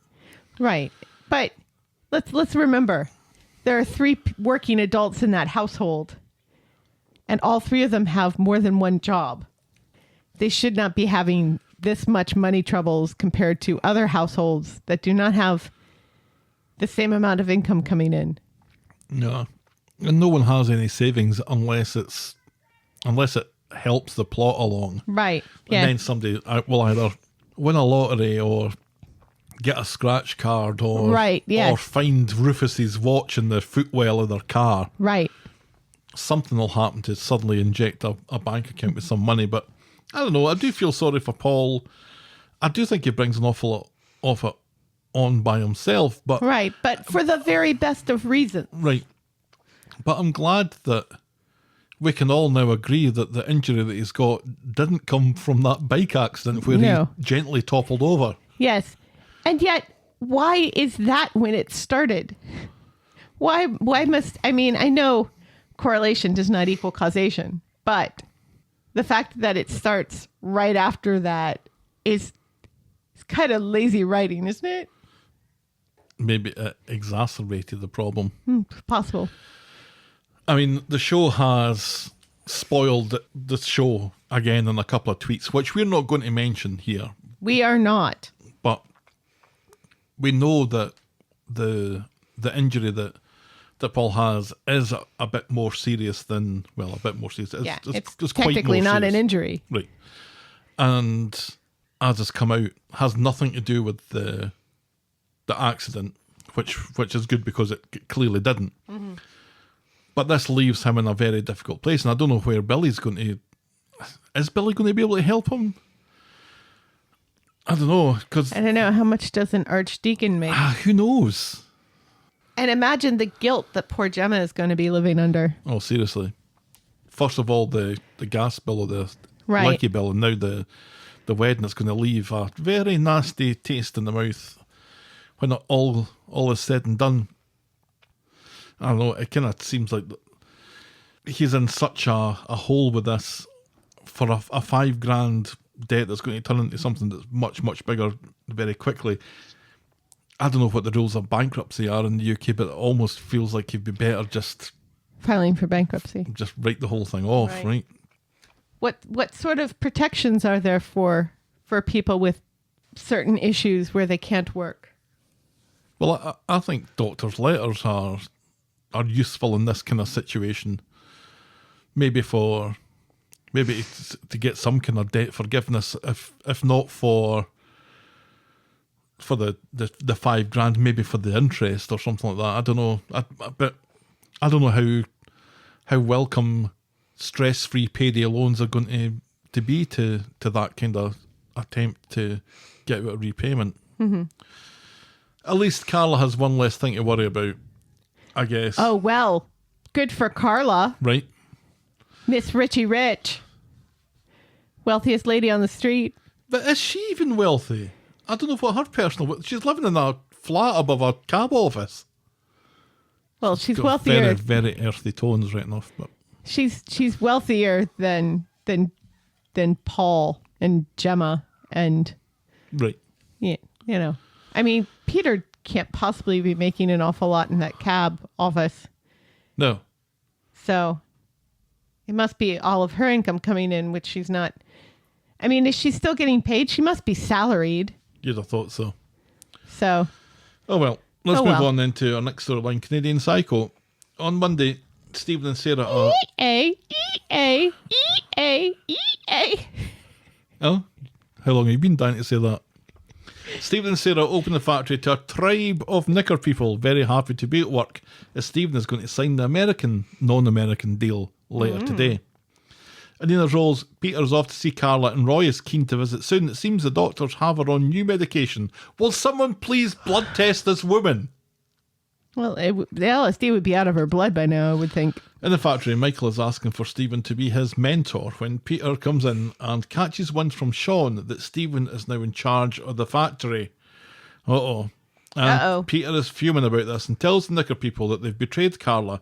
Right, but let's remember, there are 3 working adults in that household, and all 3 of them have more than one job. They should not be having this much money troubles compared to other households that do not have the same amount of income coming in. No, and no one has any savings unless it helps the plot along. Right. And yeah. then somebody will either win a lottery or get a scratch card or or find Rufus's watch in the footwell of their car. Right. Something will happen to suddenly inject a bank account with some money. But I don't know. I do feel sorry for Paul. I do think he brings an awful lot of it on by himself. But right. But for the very best of reasons. Right. But I'm glad that we can all now agree that the injury that he's got didn't come from that bike accident where he gently toppled over. Yes. And yet, why is that when it started? Why must, I mean, I know correlation does not equal causation, but the fact that it starts right after that is kind of lazy writing, isn't it? Maybe it exacerbated the problem. Possible. I mean, the show has spoiled the show again in a couple of tweets, which we're not going to mention here. We are not. But we know that the injury that Paul has is a bit more serious than, well, a bit more serious. It's technically quite not an injury. Right. And as has come out, has nothing to do with the accident, which is good because it clearly didn't. Mm-hmm. But this leaves him in a very difficult place, and I don't know where Billy's going to... Is Billy going to be able to help him? I don't know, because... I don't know. How much does an archdeacon make? Who knows? And imagine the guilt that poor Gemma is going to be living under. Oh, seriously. First of all, the gas bill or the Lecky bill, and now the wedding is going to leave a very nasty taste in the mouth when all is said and done. I don't know, it kind of seems like he's in such a hole with this for a $5,000 debt that's going to turn into something that's much, much bigger very quickly. I don't know what the rules of bankruptcy are in the UK, but it almost feels like you'd be better just Filing for bankruptcy. just write the whole thing off, right? What sort of protections are there for people with certain issues where they can't work? Well, I think doctors' letters are useful in this kind of situation. Maybe to get some kind of debt forgiveness, if not for the $5,000, maybe for the interest or something like that. I don't know. But I don't know how welcome stress-free payday loans are going to be to that kind of attempt to get out of repayment. Mm-hmm. At least Carla has one less thing to worry about, I guess. Oh, well, good for Carla. Right. Miss Richie Rich. Wealthiest lady on the street. But is she even wealthy? I don't know what her personal... She's living in a flat above a cab office. Well, she's Got wealthier. Very, very earthy tones right enough, but... She's wealthier than Paul and Gemma and... Right. Yeah, you know. I mean, Peter can't possibly be making an awful lot in that cab office. No. So it must be all of her income coming in, which she's not. I mean, is she still getting paid? She must be salaried. You'd have thought so. So. Oh, well. Let's move on then to our next storyline, Canadian Psycho. On Monday, Stephen and Sarah are... E-A. Oh? How long have you been dying to say that? Stephen and Sarah open the factory to a tribe of knicker people, very happy to be at work, as Stephen is going to sign the non-American deal later today. In Nina's roles, Peter's off to see Carla and Roy is keen to visit soon. It seems the doctors have her on new medication. Will someone please blood test this woman? Well, the LSD would be out of her blood by now, I would think. In the factory, Michael is asking for Stephen to be his mentor when Peter comes in and catches wind from Sean that Stephen is now in charge of the factory. Uh-oh. And Peter is fuming about this and tells the knicker people that they've betrayed Carla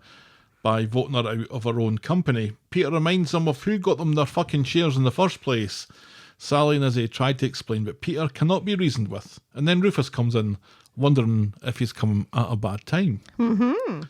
by voting her out of her own company. Peter reminds them of who got them their fucking shares in the first place. Sally and Izzy tried to explain, but Peter cannot be reasoned with. And then Rufus comes in, wondering if he's come at a bad time. Mm-hmm.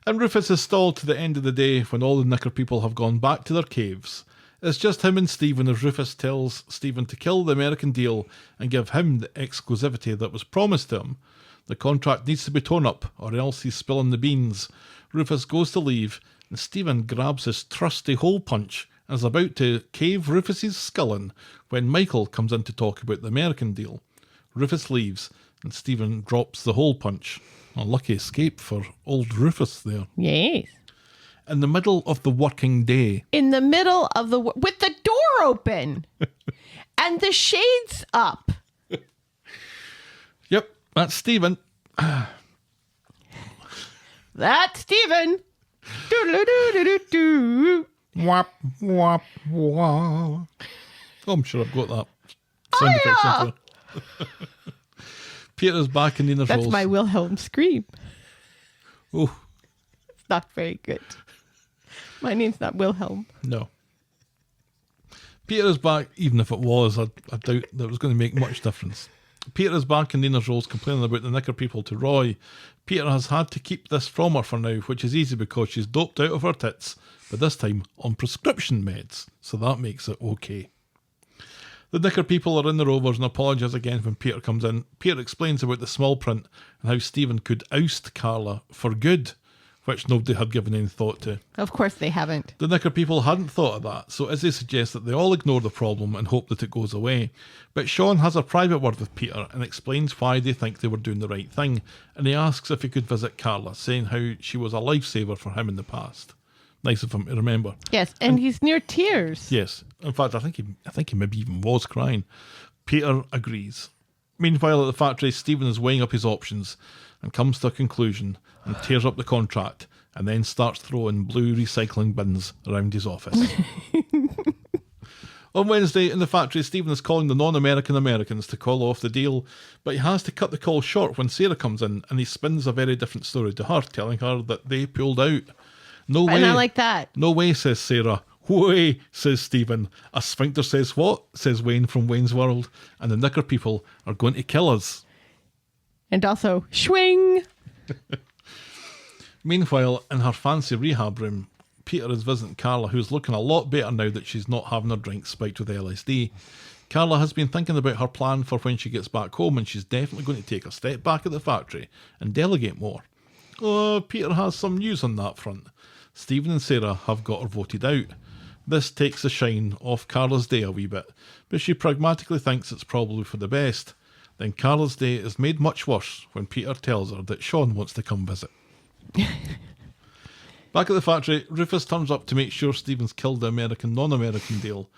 And Rufus is stalled to the end of the day when all the knicker people have gone back to their caves. It's just him and Stephen as Rufus tells Stephen to kill the American deal and give him the exclusivity that was promised to him. The contract needs to be torn up or else he's spilling the beans. Rufus goes to leave and Stephen grabs his trusty hole punch and is about to cave Rufus's skull in when Michael comes in to talk about the American deal. Rufus leaves and Stephen drops the hole punch. A lucky escape for old Rufus there. Yes. In the middle of the working day. In the middle of with the door open and the shades up. Yep, that's Stephen. That's Stephen. Do-do-do-do-do-do. Wap, wap, wap. Oh, I'm sure I've got that sound effect somewhere. Peter's back in Nina's roles. That's my Wilhelm scream. Oh. It's not very good. My name's not Wilhelm. No. Peter is back, even if it was, I doubt that it was going to make much difference. Peter is back in Nina's roles complaining about the knicker people to Roy. Peter has had to keep this from her for now, which is easy because she's doped out of her tits, but this time on prescription meds, so that makes it okay. The knicker people are in the Rovers and apologise again when Peter comes in. Peter explains about the small print and how Stephen could oust Carla for good, which nobody had given any thought to. Of course they haven't. The knicker people hadn't thought of that, so Izzy suggests that they all ignore the problem and hope that it goes away. But Sean has a private word with Peter and explains why they think they were doing the right thing, and he asks if he could visit Carla, saying how she was a lifesaver for him in the past. Nice of him to remember. Yes, and he's near tears. Yes. In fact, I think he maybe even was crying. Peter agrees. Meanwhile, at the factory, Stephen is weighing up his options and comes to a conclusion and tears up the contract and then starts throwing blue recycling bins around his office. On Wednesday, in the factory, Stephen is calling the non-American Americans to call off the deal, but he has to cut the call short when Sarah comes in and he spins a very different story to her, telling her that they pulled out. No way. And I like that. No way, says Sarah. Whey, says Stephen. A sphincter says what? Says Wayne from Wayne's World. And the knicker people are going to kill us. And also, swing. Meanwhile, in her fancy rehab room, Peter is visiting Carla, who's looking a lot better now that she's not having her drink spiked with LSD. Carla has been thinking about her plan for when she gets back home, and she's definitely going to take a step back at the factory and delegate more. Oh, Peter has some news on that front. Stephen and Sarah have got her voted out. This takes the shine off Carla's day a wee bit, but she pragmatically thinks it's probably for the best. Then Carla's day is made much worse when Peter tells her that Sean wants to come visit. Back at the factory, Rufus turns up to make sure Stephen's killed the American non-American deal.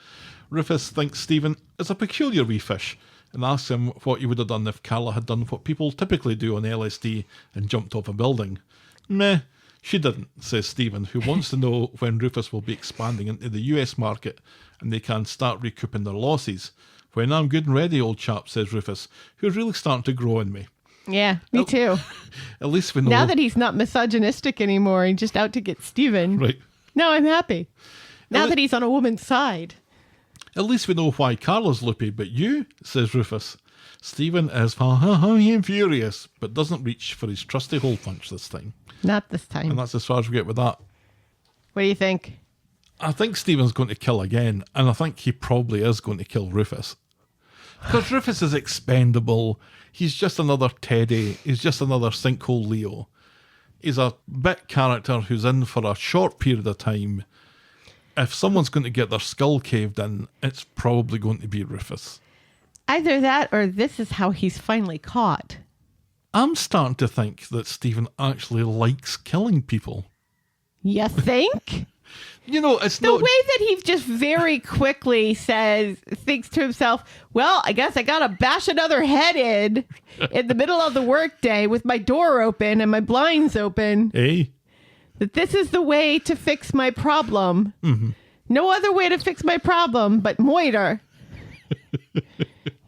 Rufus thinks Stephen is a peculiar wee fish and asks him what he would have done if Carla had done what people typically do on LSD and jumped off a building. Meh, she didn't, says Stephen, who wants to know when Rufus will be expanding into the US market and they can start recouping their losses. When I'm good and ready, old chap, says Rufus, who's really starting to grow in me. Yeah, me too. At least we know. Now that he's not misogynistic anymore and just out to get Stephen. Right. No, I'm happy. Now that he's on a woman's side. At least we know why Carla's loopy, but you, says Rufus. Stephen is furious, but doesn't reach for his trusty hole punch this time. Not this time. And that's as far as we get with that. What do you think? I think Stephen's going to kill again, and I think he probably is going to kill Rufus. Because Rufus is expendable. He's just another Teddy. He's just another sinkhole Leo. He's a bit character who's in for a short period of time. If someone's going to get their skull caved in, it's probably going to be Rufus. Either that or this is how he's finally caught. I'm starting to think that Stephen actually likes killing people. You think? You know, it's The not... way that he just very quickly thinks to himself, well, I guess I gotta bash another head in the middle of the workday with my door open and my blinds open. Hey? That this is the way to fix my problem. Mm-hmm. No other way to fix my problem but moiter.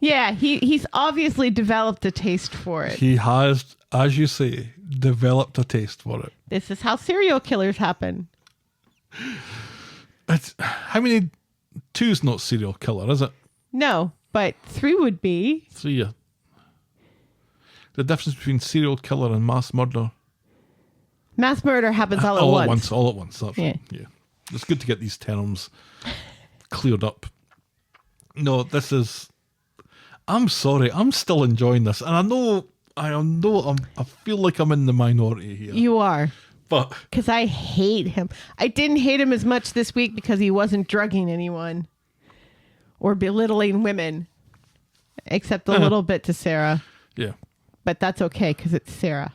Yeah, he's obviously developed a taste for it. He has, as you say, developed a taste for it. This is how serial killers happen. How many... Two's not serial killer, is it? No, but 3 would be. 3, yeah. The difference between serial killer and mass murder. Mass murder happens all at once. All at once. That's Yeah. right. Yeah. It's good to get these terms cleared up. No, this is... I'm sorry. I'm still enjoying this. And I feel like I'm in the minority here. You are. But... Because I hate him. I didn't hate him as much this week because he wasn't drugging anyone or belittling women, except a little bit to Sarah. Yeah. But that's okay because it's Sarah.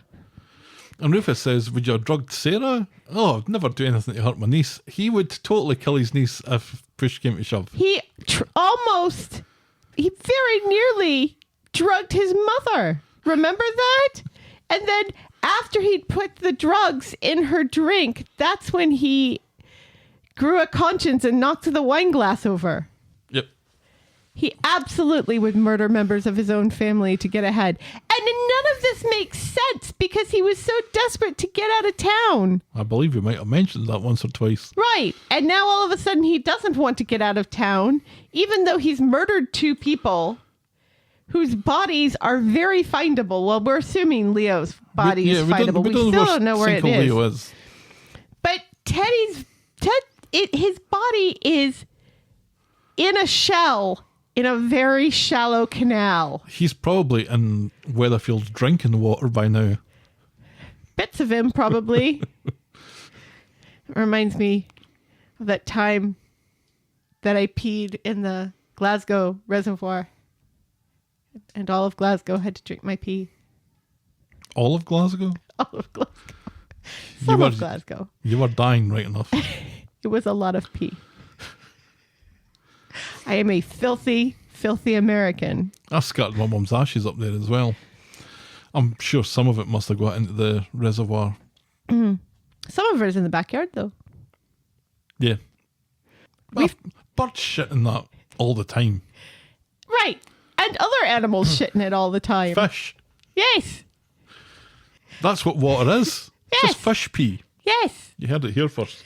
And Rufus says, would you have drugged Sarah? Oh, I'd never do anything to hurt my niece. He would totally kill his niece if push came to shove. He very nearly drugged his mother. Remember that? And then after he'd put the drugs in her drink, that's when he grew a conscience and knocked the wine glass over. Yep. He absolutely would murder members of his own family to get ahead. And none of this makes sense because he was so desperate to get out of town. I believe we might have mentioned that once or twice. Right. And now all of a sudden he doesn't want to get out of town, even though he's murdered 2 people whose bodies are very findable. Well, we're assuming Leo's body is findable. We still don't know where it is. Leo is. But his body is in a shell in a very shallow canal. He's probably in Weatherfield's drinking water by now. Bits of him, probably. It reminds me of that time that I peed in the Glasgow reservoir. And all of Glasgow had to drink my pee. All of Glasgow? All of Glasgow. Some of Glasgow. You were dying right enough. It was a lot of pee. I am a filthy, filthy American. I scattered my mum's ashes up there as well. I'm sure some of it must have got into the reservoir. Mm. Some of it is in the backyard, though. Yeah. Birds shit in that all the time. Right. And other animals shit in it all the time. Fish. Yes. That's what water is. Yes. Just fish pee. Yes. You heard it here first.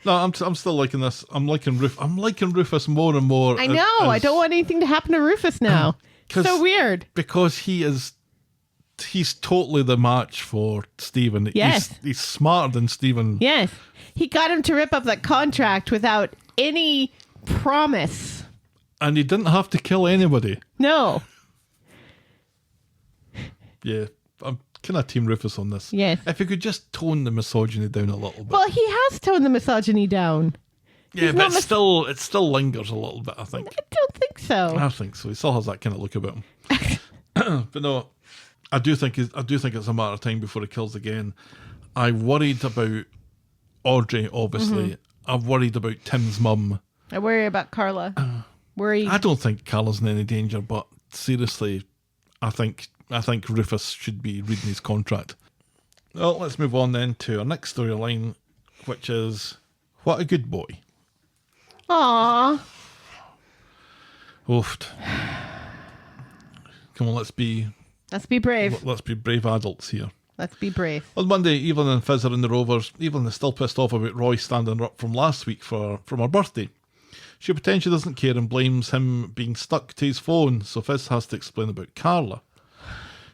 No, I'm still liking this. I'm liking Rufus more and more. I know. I don't want anything to happen to Rufus now. So weird. Because he's totally the match for Stephen. Yes. He's smarter than Stephen. Yes. He got him to rip up that contract without any promise. And he didn't have to kill anybody. No. Yeah. I'm kind of Team Rufus on this. Yes. If you could just tone the misogyny down a little bit. Well, he has toned the misogyny down. Yeah, He's but not it still lingers a little bit, I think. I don't think so. I think so. He still has that kind of look about him. But no, I do think it's a matter of time before he kills again. I worried about Audrey, obviously. I've worried about Tim's mum. I worry about Carla. I don't think Carla's in any danger, but seriously, I think Rufus should be reading his contract. Well, let's move on then to our next storyline, which is What a Good Boy. Aww. Oofed. Come on, let's be brave. Let's be brave adults here. Let's be brave. On Monday, Evelyn and Fizz are in the Rovers. Evelyn is still pissed off about Roy standing her up from last week from her birthday. She pretends she doesn't care and blames him being stuck to his phone, so Fizz has to explain about Carla.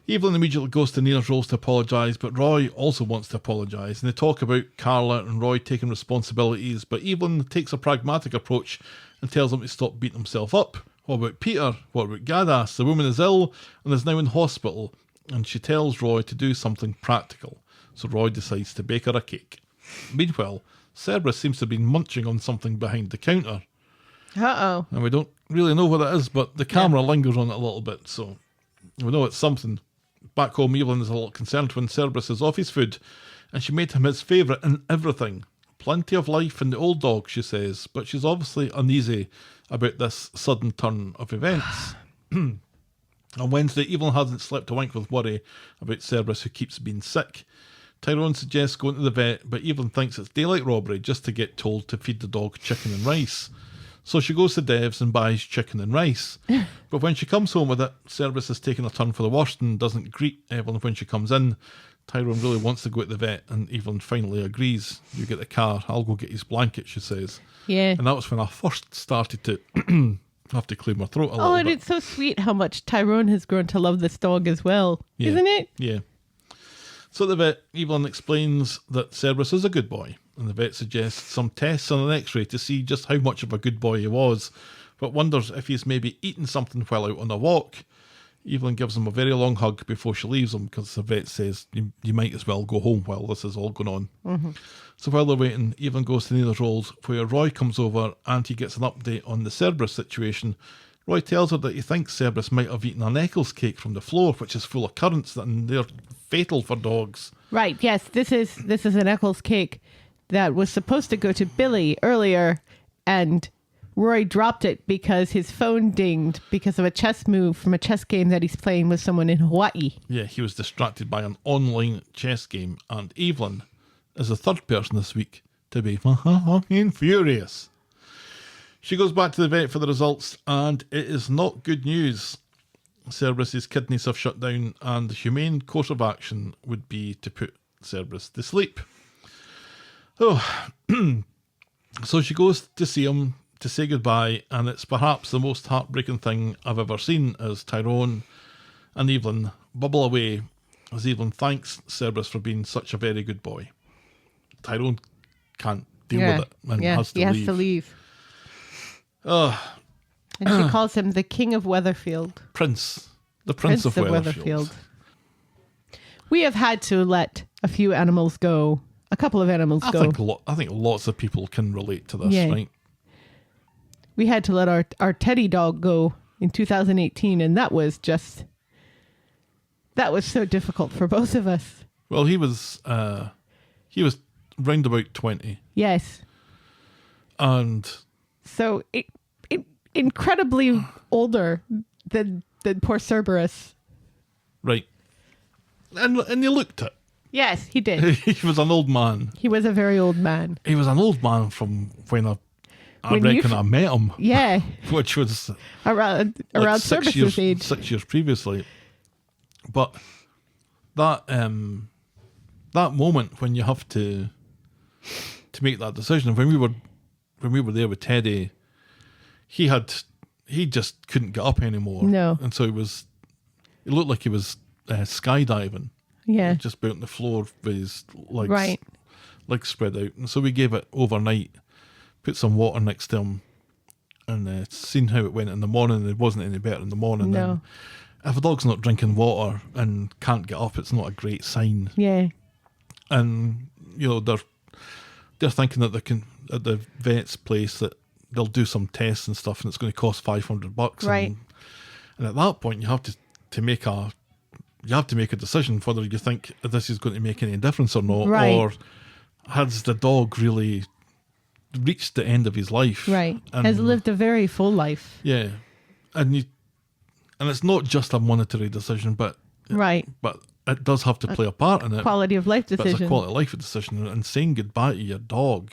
Evelyn immediately goes to Nina's Rolls to apologise, but Roy also wants to apologise, and they talk about Carla and Roy taking responsibilities, but Evelyn takes a pragmatic approach and tells him to stop beating himself up. What about Peter? What about Gaddas? The woman is ill and is now in hospital, and she tells Roy to do something practical, so Roy decides to bake her a cake. Meanwhile, Cerberus seems to have been munching on something behind the counter. Uh-oh. And we don't really know what it is, but the camera lingers on it a little bit, so we know it's something. Back home, Evelyn is a little concerned when Cerberus is off his food, and she made him his favourite in everything. Plenty of life in the old dog, she says, but she's obviously uneasy about this sudden turn of events. On Wednesday, Evelyn hasn't slept a wink with worry about Cerberus, who keeps being sick. Tyrone suggests going to the vet, but Evelyn thinks it's daylight robbery just to get told to feed the dog chicken and rice. So she goes to Dev's and buys chicken and rice. But when she comes home with it, Cerberus has taken a turn for the worst and doesn't greet Evelyn when she comes in. Tyrone really wants to go to the vet, and Evelyn finally agrees. You get the car, I'll go get his blanket, she says. Yeah. And that was when I first started to have to clear my throat a little bit. And it's so sweet how much Tyrone has grown to love this dog as well, Yeah. isn't it? Yeah. So at the vet, Evelyn explains that Cerberus is a good boy, and the vet suggests some tests and an x-ray to see just how much of a good boy he was, but wonders if he's maybe eaten something while out on a walk. Evelyn gives him a very long hug before she leaves him, because the vet says you might as well go home while this is all going on. Mm-hmm. So while they're waiting, Evelyn goes to Nina's Rolls, where Roy comes over and he gets an update on the Cerberus situation. Roy tells her that he thinks Cerberus might have eaten an Eccles cake from the floor, which is full of currants and they're fatal for dogs. Right, yes, this is an Eccles cake that was supposed to go to Billy earlier, and Roy dropped it because his phone dinged because of a chess move from a chess game that he's playing with someone in Hawaii. Yeah, he was distracted by an online chess game, and Evelyn is the third person this week to be fucking furious. She goes back to the vet for the results, and it is not good news. Cerberus's kidneys have shut down, and the humane course of action would be to put Cerberus to sleep. Oh, so she goes to see him to say goodbye, and it's perhaps the most heartbreaking thing I've ever seen as Tyrone and Evelyn bubble away as Evelyn thanks Cerberus for being such a very good boy. Tyrone can't deal with it and has to leave. Oh. And she calls him the King of Weatherfield. The Prince of Weatherfield. We have had to let a few animals go. A couple of animals go. I think lots of people can relate to this, right? We had to let our teddy dog go in 2018, and that was so difficult for both of us. Well, he was round about 20. Yes. And so incredibly older than poor Cerberus. Right. And he looked it. Yes, he did. He was an old man. He was a very old man. He was an old man from when I reckon I met him. Yeah. Which was around like Cerberus's age. 6 years previously. But that moment when you have to to make that decision. When we were there with Teddy, he just couldn't get up anymore. No. And so it looked like he was skydiving. Yeah. Just about on the floor with his legs, Right. legs spread out. And so we gave it overnight, put some water next to him, and seen how it went in the morning. It wasn't any better in the morning. No. And if a dog's not drinking water and can't get up, it's not a great sign. Yeah. And they're thinking that they can, at the vet's place, that they'll do some tests and stuff, and it's going to cost $500. Right. And at that point, you have to make a decision whether you think this is going to make any difference or not, Right. or has the dog really reached the end of his life? Right. And, Has lived a very full life. Yeah, and it's not just a monetary decision, but Right. it does have to play a part in it. Quality of life But it's a decision. quality of life decision, and saying goodbye to your dog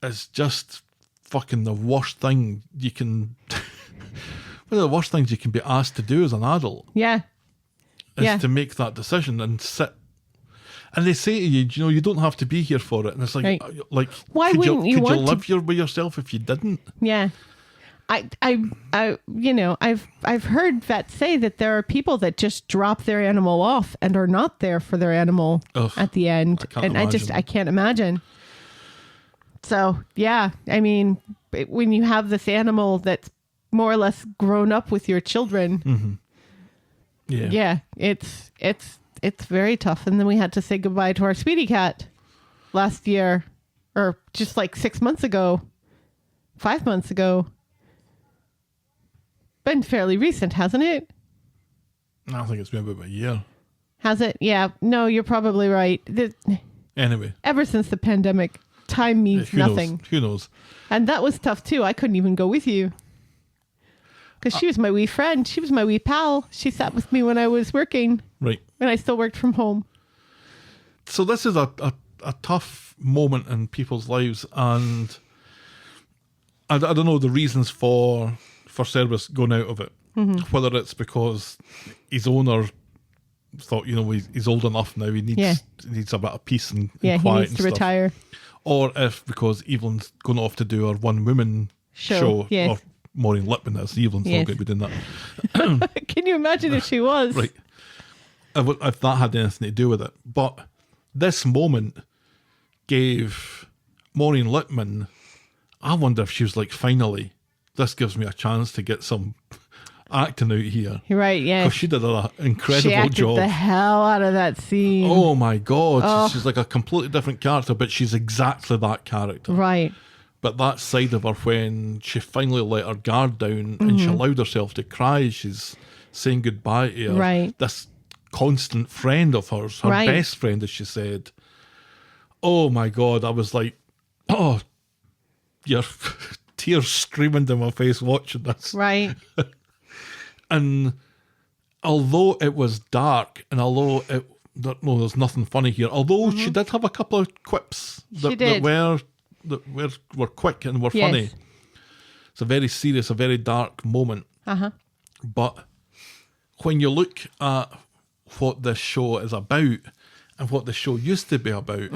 is just fucking the worst thing you can. One of the worst things you can be asked to do as an adult Yeah. is Yeah. to make that decision and sit. And they say to you, you don't have to be here for it. And it's like, Right. Why could wouldn't you could want you to- live your with yourself if you didn't? Yeah. I've heard vets say that there are people that just drop their animal off and are not there for their animal Ugh, at the end. I can't And imagine. I can't imagine. So, yeah, I mean, when you have this animal that's more or less grown up with your children, Yeah. it's very tough. And then we had to say goodbye to our sweetie cat last year, or just like 6 months ago, 5 months ago. Been fairly recent, hasn't it? I think it's been about a year. Has it? Yeah. No, you're probably right. Anyway. Ever since the pandemic, time means Who nothing. knows? Who knows? And that was tough too. I couldn't even go with you. Because she was my wee friend. She was my wee pal. She sat with me when I was working, Right. when I still worked from home. So this is a tough moment in people's lives, and I don't know the reasons for Cerberus going out of it. Mm-hmm. Whether it's because his owner thought, he's old enough now, he needs a bit of peace and Yeah, he quiet needs and to stuff. retire. Or if because Evelyn's going off to do her one-woman show, yes. or Maureen Lipman is, Evelyn's Yes. not going to be doing that. Can you imagine if she was? Right. If that had anything to do with it. But this moment gave Maureen Lipman, I wonder if she was like, finally, this gives me a chance to get some acting out here. You're right, yeah. Because she did an She incredible acted job. the hell out of that scene. Oh my God. She's like a completely different character, but she's exactly that character. Right. But that side of her, when she finally let her guard down and she allowed herself to cry, she's saying goodbye to her. Right. This constant friend of hers, her Right. best friend, as she said. Oh my God, I was like, oh, your tears streaming down my face watching this. Right. And although it was dark, and although there's nothing funny here, although she did have a couple of quips that did. were quick and were Yes. funny. It's a very serious, a very dark moment. But when you look at what this show is about and what the show used to be about,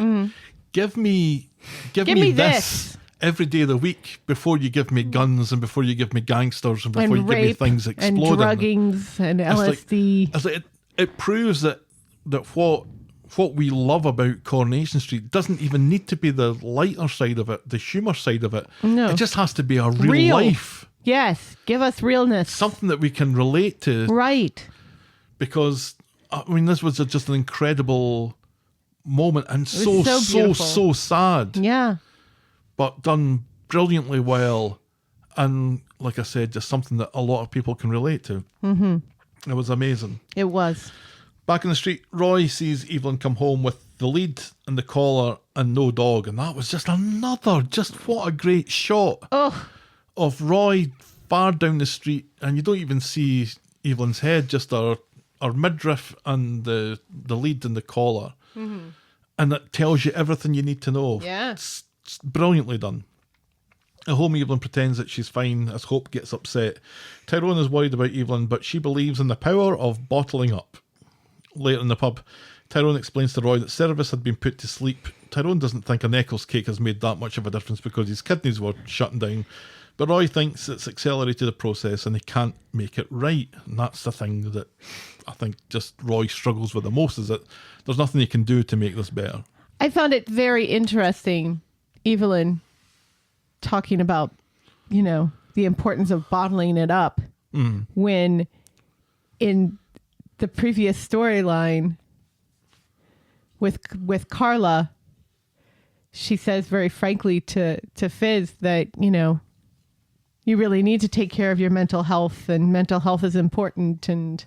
give me this every day of the week before you give me guns and before you give me gangsters and before And you give me rape things and exploding. druggings and LSD. It's like it proves that what we love about Coronation Street doesn't even need to be the lighter side of it, the humour side of it. No. It just has to be a real Real. life, Yes. Give us realness. something that we can relate to. Right. Because I mean, this was just an incredible moment and was so so beautiful. so sad, Yeah. but done brilliantly well. And like I said, just something that a lot of people can relate to. It was amazing. It was. Back in the street, Roy sees Evelyn come home with the lead and the collar and no dog. And that was just what a great shot of Roy far down the street. And you don't even see Evelyn's head, just her midriff and the lead and the collar. And it tells you everything you need to know. Yeah. It's brilliantly done. At home, Evelyn pretends that she's fine as Hope gets upset. Tyrone is worried about Evelyn, but she believes in the power of bottling up. Later in the pub, Tyrone explains to Roy that Cerberus had been put to sleep Tyrone doesn't think an Eccles cake has made that much of a difference because his kidneys were shutting down. But Roy thinks it's accelerated the process and he can't make it right. And that's the thing that I think just Roy struggles with the most, is that there's nothing he can do to make this better. I found it very interesting, Evelyn talking about, the importance of bottling it up when in the previous storyline with Carla, she says very frankly to Fizz that, you really need to take care of your mental health, and mental health is important. And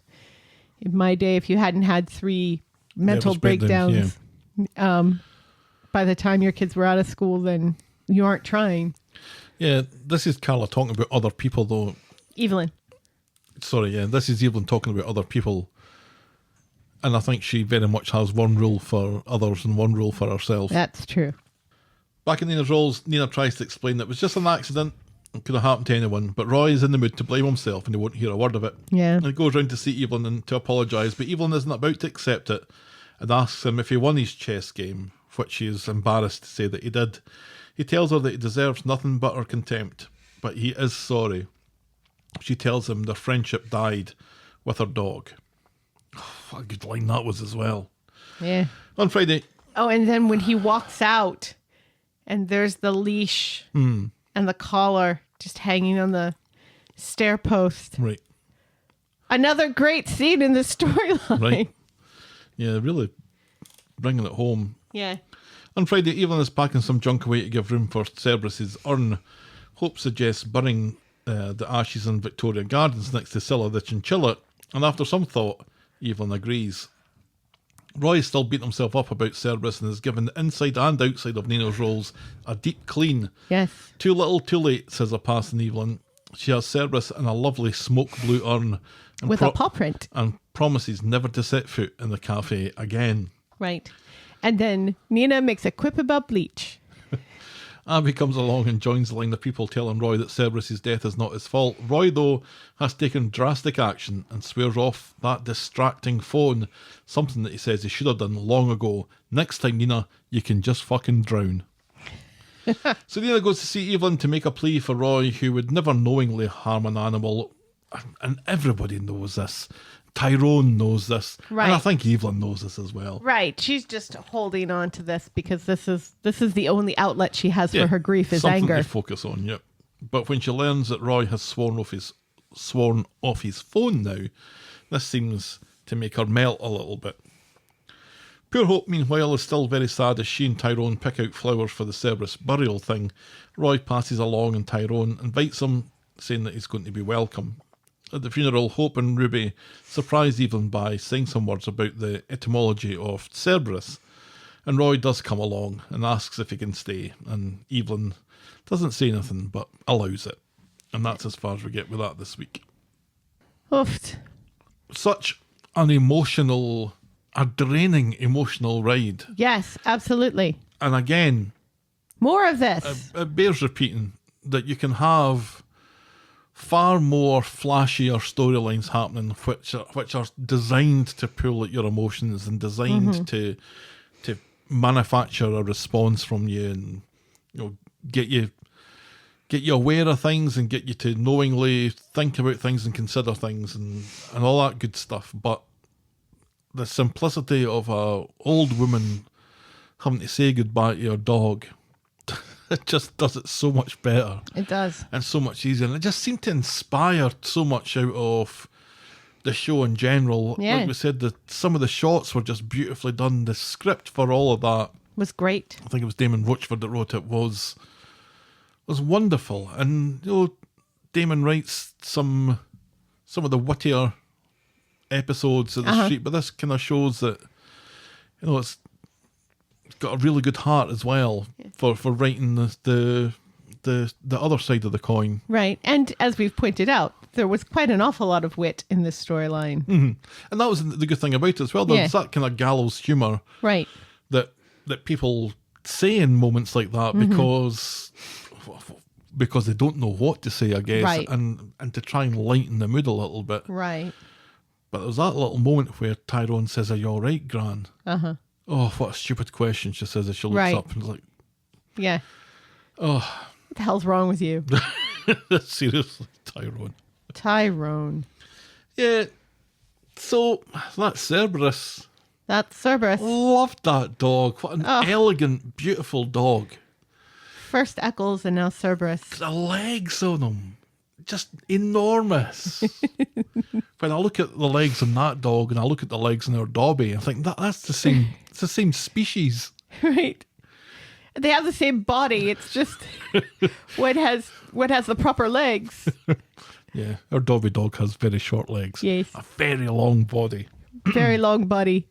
in my day, if you hadn't had 3 mental breakdowns, by the time your kids were out of school, then you aren't trying. Yeah, this is Carla talking about other people, though. Evelyn. Sorry, yeah, this is Evelyn talking about other people. And I think she very much has one rule for others and one rule for herself. That's true. Back in Nina's roles, Nina tries to explain that it was just an accident. It could have happened to anyone, but Roy is in the mood to blame himself and he won't hear a word of it. Yeah. And he goes round to see Evelyn and to apologise, but Evelyn isn't about to accept it and asks him if he won his chess game, which she is embarrassed to say that he did. He tells her that he deserves nothing but her contempt, but he is sorry. She tells him their friendship died with her dog. Oh, what a good line that was as well. Yeah. On Friday. Oh, and then when he walks out and there's the leash and the collar just hanging on the stair post. Right. Another great scene in the storyline. Right. Yeah, really bringing it home. Yeah. On Friday, Evelyn is packing some junk away to give room for Cerberus's urn. Hope suggests burying the ashes in Victoria Gardens next to Scylla the chinchilla, and after some thought, Evelyn agrees. Roy still beating himself up about Cerberus and has given the inside and outside of Nina's rolls a deep clean. Yes. Too little, too late, says a passing Evelyn. She has Cerberus in a lovely smoke blue urn. And With a paw print. And promises never to set foot in the cafe again. Right. And then Nina makes a quip about bleach. Abby comes along and joins the line of people telling Roy that Cerberus's death is not his fault. Roy, though, has taken drastic action and swears off that distracting phone, something that he says he should have done long ago. Next time, Nina, you can just fucking drown. So Nina goes to see Evelyn to make a plea for Roy, who would never knowingly harm an animal. And everybody knows this. Tyrone knows this. Right. And I think Evelyn knows this as well. Right. She's just holding on to this because this is the only outlet she has Yeah, for her grief is something anger. to focus on, yep. But when she learns that Roy has sworn off his phone now, this seems to make her melt a little bit. Poor Hope, meanwhile, is still very sad as she and Tyrone pick out flowers for the Cerberus burial thing. Roy passes along and Tyrone invites him, saying that he's going to be welcome. At the funeral, Hope and Ruby surprise Evelyn by saying some words about the etymology of Cerberus. And Roy does come along and asks if he can stay, and Evelyn doesn't say anything but allows it. And that's as far as we get with that this week. Oof. Such an emotional, a draining emotional ride. Yes, absolutely. And again, More of this. it bears repeating that you can have far more flashier storylines happening which are designed to pull at your emotions and designed to manufacture a response from you and get you aware of things and get you to knowingly think about things and consider things and all that good stuff. But the simplicity of a old woman having to say goodbye to your dog, it just does it so much better. It does. And so much easier. And it just seemed to inspire so much out of the show in general. Yeah. Like we said, some of the shots were just beautifully done. The script for all of that, Was great. I think it was Damon Rochford that wrote it, was wonderful. And Damon writes some of the wittier episodes of the street, but this kind of shows that it's got a really good heart as well for writing the other side of the coin. Right. And as we've pointed out, there was quite an awful lot of wit in this storyline. Mm-hmm. And that was the good thing about it as well. There's that kind of gallows humour Right. that people say in moments like that because they don't know what to say, I guess, Right. and to try and lighten the mood a little bit. Right. But there was that little moment where Tyrone says, "Are you all right, Gran?" Oh, what a stupid question, she says as she looks Right. up and is like, Yeah. oh, What the hell's wrong with you? seriously, Tyrone. Tyrone. Yeah, so that's Cerberus. That's Cerberus. Loved that dog. What an elegant, beautiful dog. First Eccles and now Cerberus. The legs on him, just enormous. When I look at the legs on that dog and I look at the legs on our Dobby, I think that's the same. It's the same species. Right. They have the same body. It's just what has the proper legs. Yeah, our Dobby dog has very short legs. Yes. A very long body. Very long body.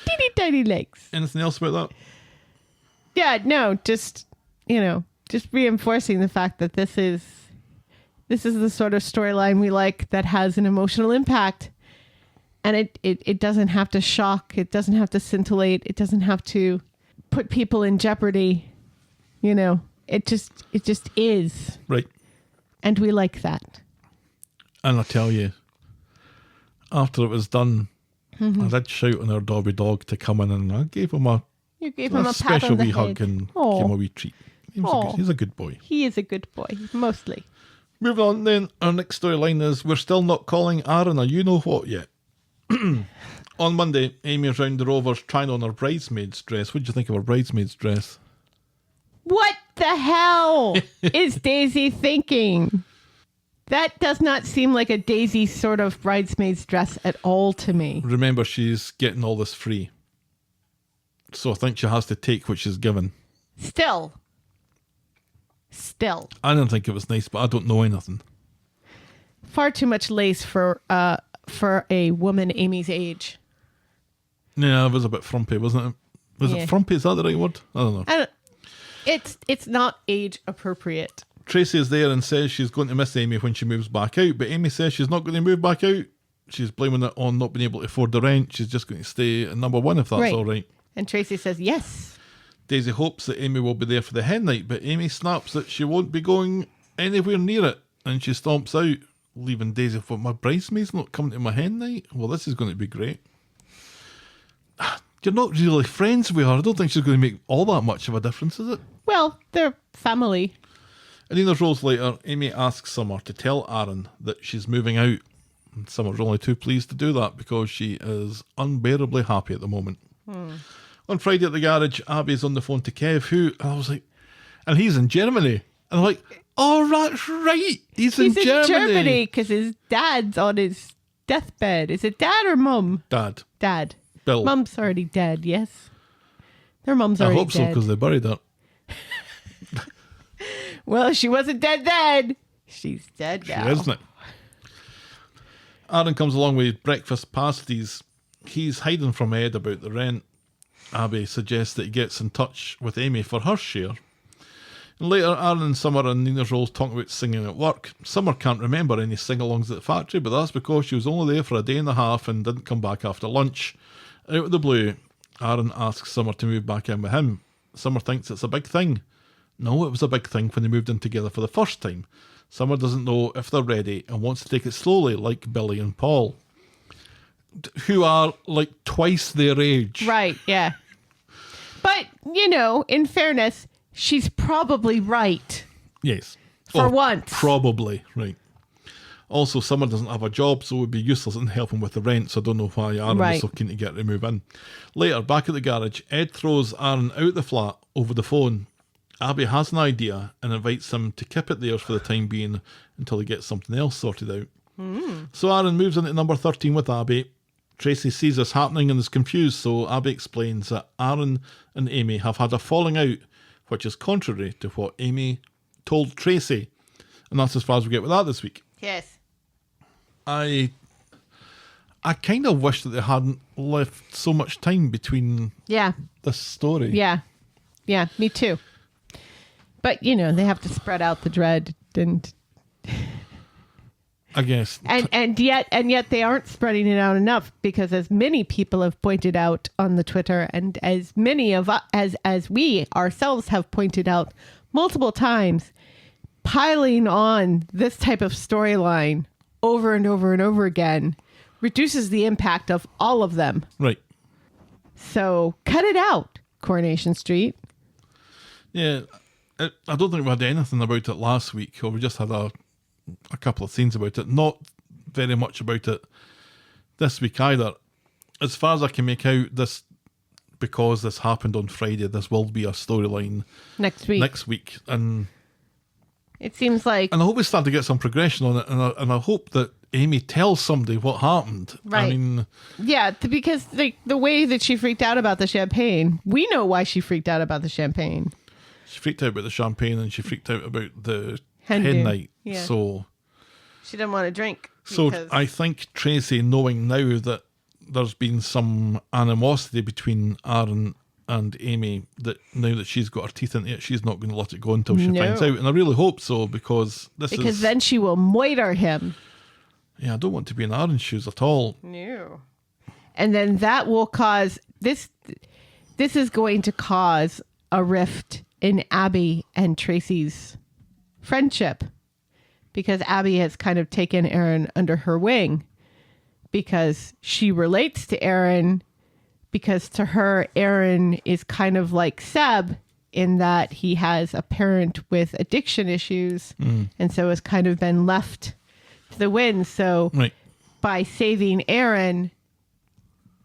Teeny tiny legs. Anything else about that? Yeah, no, just reinforcing the fact that this is the sort of storyline we like that has an emotional impact. And it doesn't have to shock, it doesn't have to scintillate, it doesn't have to put people in jeopardy. It just is. Right. And we like that. And I tell you, after it was done, Mm-hmm. I did shout on our Dobby dog to come in, and I gave him a You gave him a pat special on the wee head. hug and Aw. gave him a wee treat. He's a good boy. He is a good boy, mostly. Moving on then, our next storyline is we're still not calling Aaron a you-know-what yet. On Monday, Amy round the Rovers trying on her bridesmaid's dress. What do you think of her bridesmaid's dress? What the hell is Daisy thinking? That does not seem like a Daisy sort of bridesmaid's dress at all to me. Remember, she's getting all this free. So I think she has to take what she's given. Still. I didn't think it was nice, but I don't know anything. Far too much lace for a woman Amy's age. Yeah, it was a bit frumpy, wasn't it? Was Yeah. it frumpy? Is that the right word? I don't know. It's not age appropriate. Tracy is there and says she's going to miss Amy when she moves back out, but Amy says she's not going to move back out. She's blaming it on not being able to afford the rent. She's just going to stay at number one if that's all right. And Tracy says yes. Daisy hopes that Amy will be there for the hen night, but Amy snaps that she won't be going anywhere near it, and she stomps out, leaving Daisy for my bridesmaids not coming to my hen night. Well, this is going to be great. You're not really friends with her. I don't think she's going to make all that much of a difference, is it? Well, they're family. And then there's Rose later. Amy asks Summer to tell Aaron that she's moving out. And Summer's only too pleased to do that because she is unbearably happy at the moment. On Friday at the garage, Abby's on the phone to Kev, who, I was like, and he's in Germany. And I'm like, oh, that's right. He's in Germany because his dad's on his deathbed. Is it dad or mum? Dad. Dad. Bill. Mum's already dead, yes. Their mum's I already hope so, dead. because they buried her. Well, she wasn't dead then. She's dead now. She isn't it? Aaron comes along with breakfast pasties. He's hiding from Ed about the rent. Abby suggests that he gets in touch with Amy for her share. And later, Aaron and Summer and Nina's Rose talk about singing at work. Summer can't remember any sing-alongs at the factory, but that's because she was only there for a day and a half and didn't come back after lunch. Out of the blue, Aaron asks Summer to move back in with him. Summer thinks it's a big thing. No, it was a big thing when they moved in together for the first time. Summer doesn't know if they're ready and wants to take it slowly, like Billy and Paul, who are like twice their age. Right, yeah. But, in fairness, she's probably right. Yes. For once. Probably, right. Also, Summer doesn't have a job, so it would be useless in helping with the rent, so I don't know why Aaron was so keen to get her to move in. Later, back at the garage, Ed throws Aaron out the flat over the phone. Abby has an idea and invites him to keep it theirs for the time being until he gets something else sorted out. So Aaron moves into number 13 with Abby. Tracy sees this happening and is confused, so Abby explains that Aaron and Amy have had a falling out, which is contrary to what Amy told Tracy. And that's as far as we get with that this week. Yes. I kind of wish that they hadn't left so much time between this story. Yeah. Yeah, me too. But, they have to spread out the dread and I guess. And yet they aren't spreading it out enough, because as many people have pointed out on the Twitter, and as many of us, as we ourselves have pointed out multiple times, piling on this type of storyline over and over and over again reduces the impact of all of them. Right. So cut it out, Coronation Street. Yeah, I don't think we had anything about it last week, or we just had a couple of scenes about it. Not very much about it this week either. As far as I can make out, this, because this happened on Friday, this will be a storyline Next week. And It seems like... I hope we start to get some progression on it, and I hope that Amy tells somebody what happened. Right. I mean... Yeah, because the way that she freaked out about the champagne, we know why she freaked out about the champagne. She freaked out about the champagne, and she freaked out about the Hen-do. hen night. Yeah. So She didn't want to drink. So because- I think Tracy, knowing now that there's been some animosity between Aaron and Amy, that now that she's got her teeth into it, she's not going to let it go until she No. finds out. And I really hope so, because then she will moiter him. Yeah, I don't want to be in Aaron's shoes at all. No. And then that will cause this is going to cause a rift in Abby and Tracy's friendship, because Abby has kind of taken Aaron under her wing, because she relates to Aaron, because to her, Aaron is kind of like Seb in that he has a parent with addiction issues, and so has kind of been left to the wind. So Right. by saving Aaron,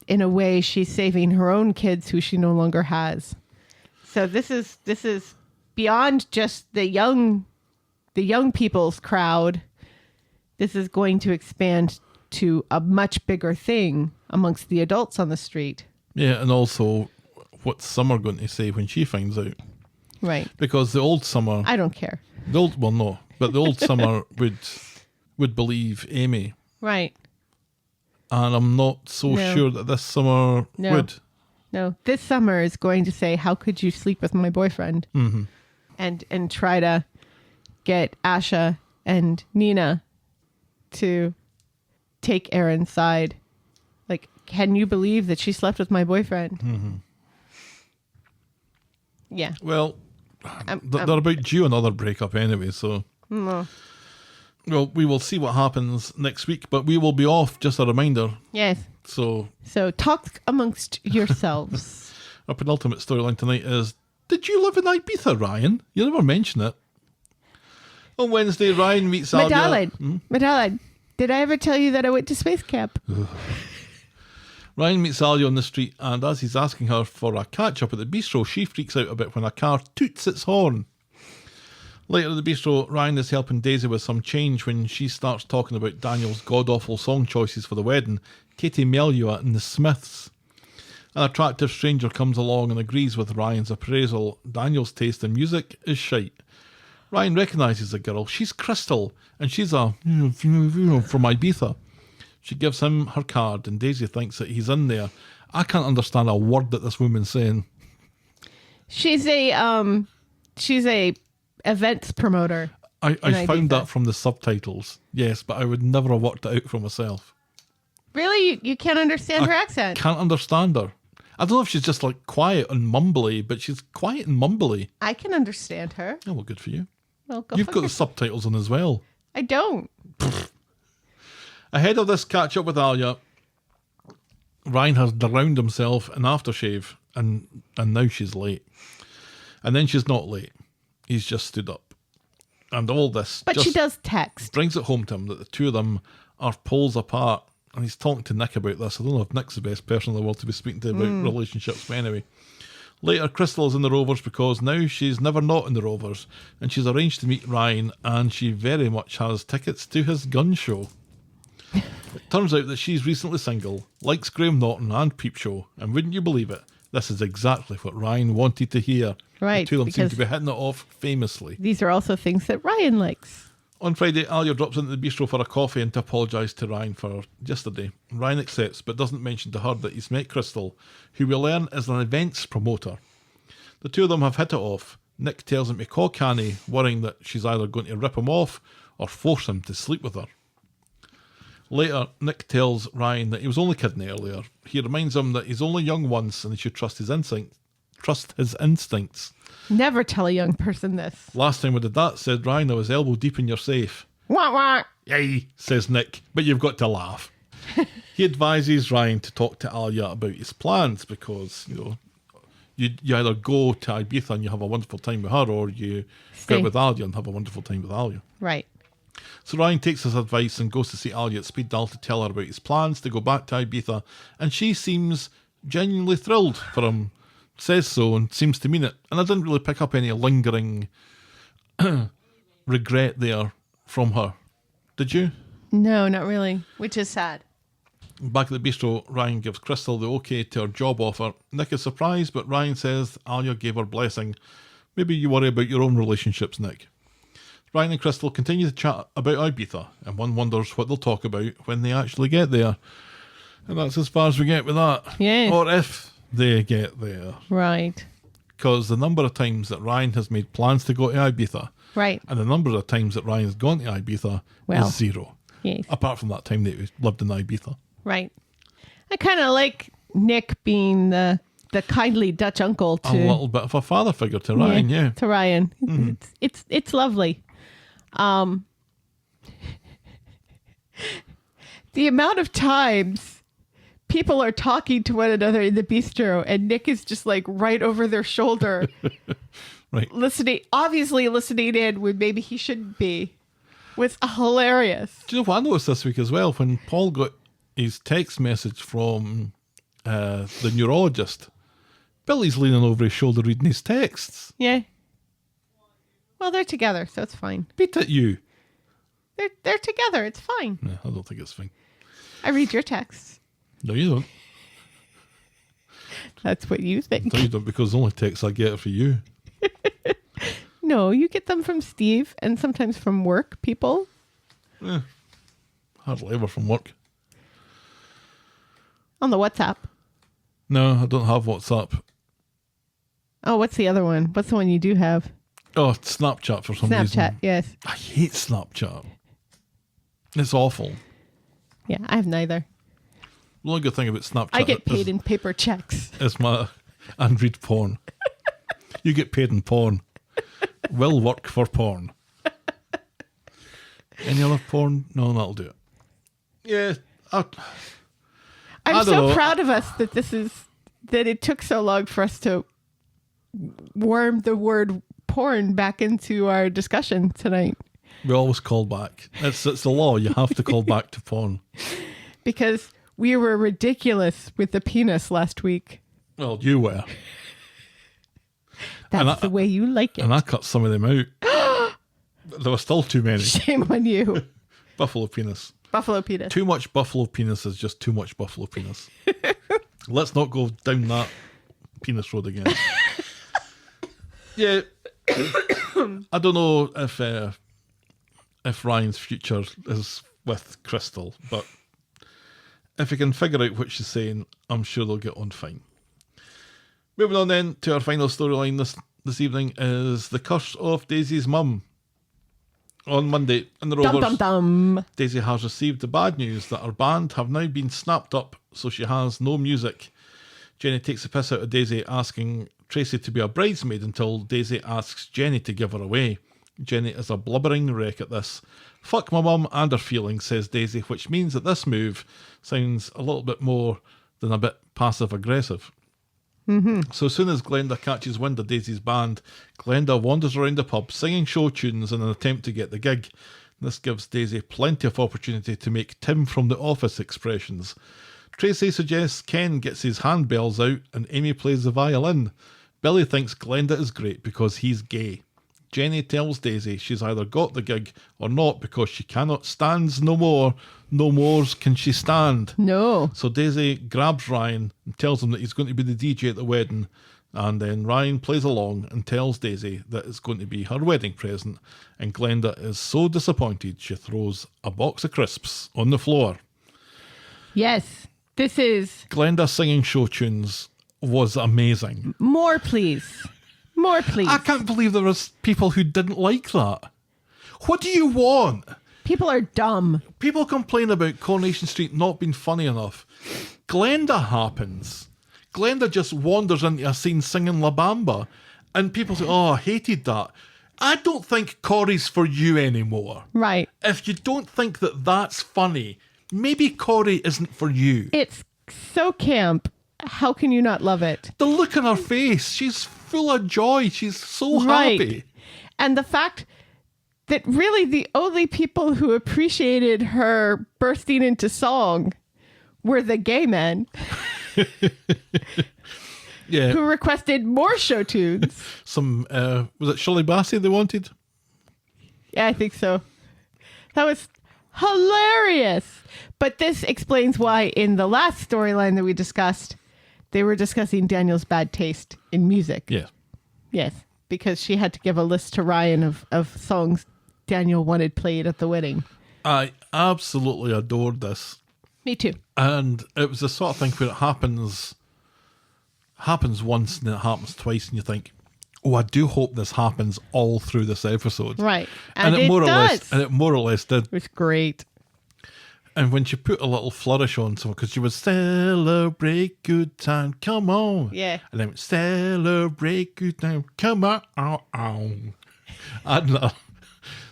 in a way, she's saving her own kids who she no longer has. So this is beyond just the young people's crowd. This is going to expand to a much bigger thing amongst the adults on the street. Yeah, and also what's Summer going to say when she finds out? Right. Because the old Summer, I don't care. the old Summer would believe Amy, Right. and I'm not so No. sure that this Summer No. would. No, this Summer is going to say, "How could you sleep with my boyfriend?" Mm-hmm. And try to get Asha and Nina to take Aaron's side. Like, can you believe that she slept with my boyfriend? Mm-hmm. Yeah. Well, they're about due another breakup anyway, so... No. Well, we will see what happens next week, but we will be off, just a reminder. Yes. So So talk amongst yourselves. our penultimate storyline tonight is, did you live in Ibiza, Ryan? You never mention it. On Wednesday, Ryan meets Alya. My darling, did I ever tell you that I went to space camp? Ryan meets Alya on the street, and as he's asking her for a catch-up at the Bistro, she freaks out a bit when a car toots its horn. Later at the Bistro, Ryan is helping Daisy with some change when she starts talking about Daniel's god-awful song choices for the wedding, Katie Melua and the Smiths. An attractive stranger comes along and agrees with Ryan's appraisal. Daniel's taste in music is shite. Ryan recognises the girl. She's Crystal, and she's from Ibiza. She gives him her card, and Daisy thinks that he's in there. I can't understand a word that this woman's saying. She's a events promoter. I found Ibiza. that from the subtitles, yes, but I would never have worked it out for myself. Really? You can't understand her accent? Can't understand her. I don't know if she's just like quiet and mumbly, but she's quiet and mumbly. I can understand her. Oh, well, good for you. Well, go You've fuck got the yourself. subtitles on as well. I don't. Ahead of this catch up with Alya, Ryan has drowned himself in aftershave, and now she's late. And then she's not late. He's just stood up. And all this But just she does text. brings it home to him that the two of them are poles apart. And he's talking to Nick about this. I don't know if Nick's the best person in the world to be speaking to about relationships, but anyway. Later, Crystal is in the Rovers because now she's never not in the Rovers, and she's arranged to meet Ryan, and she very much has tickets to his gun show. It turns out that she's recently single, likes Graham Norton and Peep Show, and wouldn't you believe it, this is exactly what Ryan wanted to hear. Right, The two of them seem because- to be hitting it off famously. These are also things that Ryan likes. On Friday, Alya drops into the Bistro for a coffee and to apologise to Ryan for yesterday. Ryan accepts, but doesn't mention to her that he's met Crystal, who we learn is an events promoter. The two of them have hit it off. Nick tells him to call Canny, worrying that she's either going to rip him off or force him to sleep with her. Later, Nick tells Ryan that he was only kidding earlier. He reminds him that he's only young once and he should trust his instincts. Never tell a young person this. Last time we did that, said Ryan, I was elbow deep in your safe. Wah wah. Yay, says Nick, but you've got to laugh. He advises Ryan to talk to Alya about his plans because, you either go to Ibiza and you have a wonderful time with her, or you Stay. go with Alya and have a wonderful time with Alya. Right. So Ryan takes his advice and goes to see Alya at speed dial to tell her about his plans to go back to Ibiza, and she seems genuinely thrilled for him, says so and seems to mean it. And I didn't really pick up any lingering regret there from her. Did you? No, not really. Which is sad. Back at the bistro, Ryan gives Crystal the okay to her job offer. Nick is surprised, but Ryan says Alya gave her blessing. Maybe you worry about your own relationships, Nick. Ryan and Crystal continue to chat about Ibiza, and one wonders what they'll talk about when they actually get there. And that's as far as we get with that. Yes. Or if they get there. Right. Because the number of times that Ryan has made plans to go to Ibiza, Right. and the number of times that Ryan's gone to Ibiza Well. is zero. Yes. Apart from that time that he lived in Ibiza. Right. I kind of like Nick being the kindly Dutch uncle to A little bit of a father figure to Ryan, yeah. to Ryan. It's lovely. The amount of times people are talking to one another in the bistro and Nick is just like right over their shoulder, Right. obviously listening in when maybe he shouldn't be, was hilarious. Do you know what I noticed this week as well? When Paul got his text message from the neurologist, Billy's leaning over his shoulder reading his texts. Yeah. Well, they're together, so it's fine. Beat it, you. They're together. It's fine. No, I don't think it's fine. I read your texts. No, you don't. That's what you think. No, you don't, because the only texts I get are for you. No, you get them from Steve and sometimes from work people. Hardly ever from work. On the WhatsApp. No, I don't have WhatsApp. Oh, what's the other one? What's the one you do have? Oh, Snapchat for some reason. Snapchat, yes. I hate Snapchat. It's awful. Yeah, I have neither. The only good thing about Snapchat I get paid in paper checks. is and read porn. You get paid in porn. Will work for porn. Any other porn? No, that'll do it. Yeah. I I'm don't so know. proud of us that it took so long for us to worm the word porn back into our discussion tonight. We always call back. It's the law. You have to call back to porn. Because we were ridiculous with the penis last week. Well, you were. That's the way you like it. And I cut some of them out. There were still too many. Shame on you. Buffalo penis. Buffalo penis. Too much buffalo penis is just too much buffalo penis. Let's not go down that penis road again. Yeah. I don't know if Ryan's future is with Crystal, but if he can figure out what she's saying, I'm sure they'll get on fine. Moving on then to our final storyline this evening is The Curse of Daisy's Mum. On Monday in the Rovers, Dum dum dum. Daisy has received the bad news that her band have now been snapped up, so she has no music. Jenny takes the piss out of Daisy, asking Tracy to be a bridesmaid until Daisy asks Jenny to give her away. Jenny is a blubbering wreck at this. Fuck my mum and her feelings, says Daisy, which means that this move sounds a little bit more than a bit passive-aggressive. So as soon as Glenda catches wind of Daisy's band, Glenda wanders around the pub singing show tunes in an attempt to get the gig. This gives Daisy plenty of opportunity to make Tim from The Office expressions. Tracy suggests Ken gets his handbells out and Amy plays the violin. Billy thinks Glenda is great because he's gay. Jenny tells Daisy she's either got the gig or not because she cannot stand no more. No mores can she stand. No. So Daisy grabs Ryan and tells him that he's going to be the DJ at the wedding. And then Ryan plays along and tells Daisy that it's going to be her wedding present. And Glenda is so disappointed she throws a box of crisps on the floor. Yes. This is Glenda singing show tunes was amazing. more, please. More, please. I can't believe there was people who didn't like that. What do you want? People are dumb. People complain about Coronation Street not being funny enough. Glenda happens. Glenda just wanders into a scene singing La Bamba, and people say, oh, I hated that. I don't think Corrie's for you anymore. Right. If you don't think that that's funny, maybe Corrie isn't for you. It's so camp. How can you not love it? The look on her face, she's full of joy. She's so Right. happy. And the fact that really the only people who appreciated her bursting into song were the gay men Yeah. who requested more show tunes. Some, was it Shirley Bassey they wanted? Yeah, I think so. That was hilarious. But this explains why in the last storyline that we discussed, they were discussing Daniel's bad taste in music. Yeah. Yes, because she had to give a list to Ryan of songs Daniel wanted played at the wedding. I absolutely adored this. Me too. And it was the sort of thing where it happens once and it happens twice, and you think, oh, I do hope this happens all through this episode. Right. And it it more does. or less did. It was great. And when she put a little flourish on someone, because she would celebrate good time, come on. Yeah. And then celebrate good time, come on. And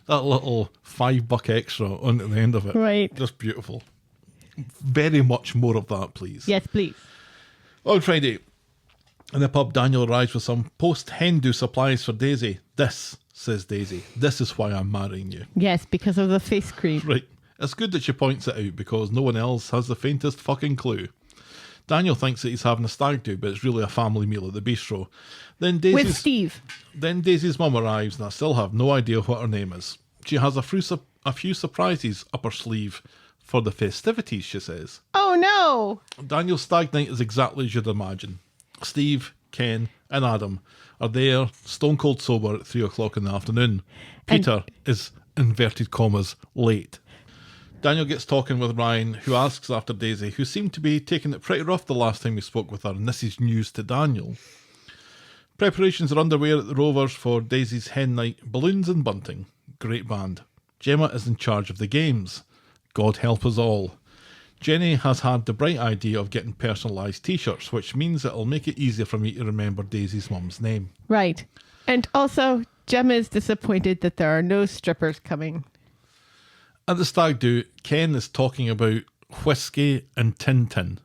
that little $5 extra on at the end of it. Right. Just beautiful. Very much more of that, please. Yes, please. On Friday, in the pub, Daniel arrives with some hen-do supplies for Daisy. This, says Daisy, this is why I'm marrying you. Yes, because of the face cream. Right. It's good that she points it out because no one else has the faintest fucking clue. Daniel thinks that he's having a stag do, but it's really a family meal at the bistro. Then With Steve. Then Daisy's mum arrives, and I still have no idea what her name is. She has a few surprises up her sleeve for the festivities, she says. Oh, no. Daniel's stag night is exactly as you'd imagine. Steve, Ken, and Adam are there, stone cold sober at 3 o'clock in the afternoon. Peter is, inverted commas, late. Daniel gets talking with Ryan, who asks after Daisy, who seemed to be taking it pretty rough the last time we spoke with her, and this is news to Daniel. Preparations are underway at the Rovers for Daisy's hen night, balloons and bunting. Great band. Gemma is in charge of the games. God help us all. Jenny has had the bright idea of getting personalised t-shirts, which means it'll make it easier for me to remember Daisy's mum's name. Right. And also, Gemma is disappointed that there are no strippers coming. At the stag do, Ken is talking about whiskey and Tintin.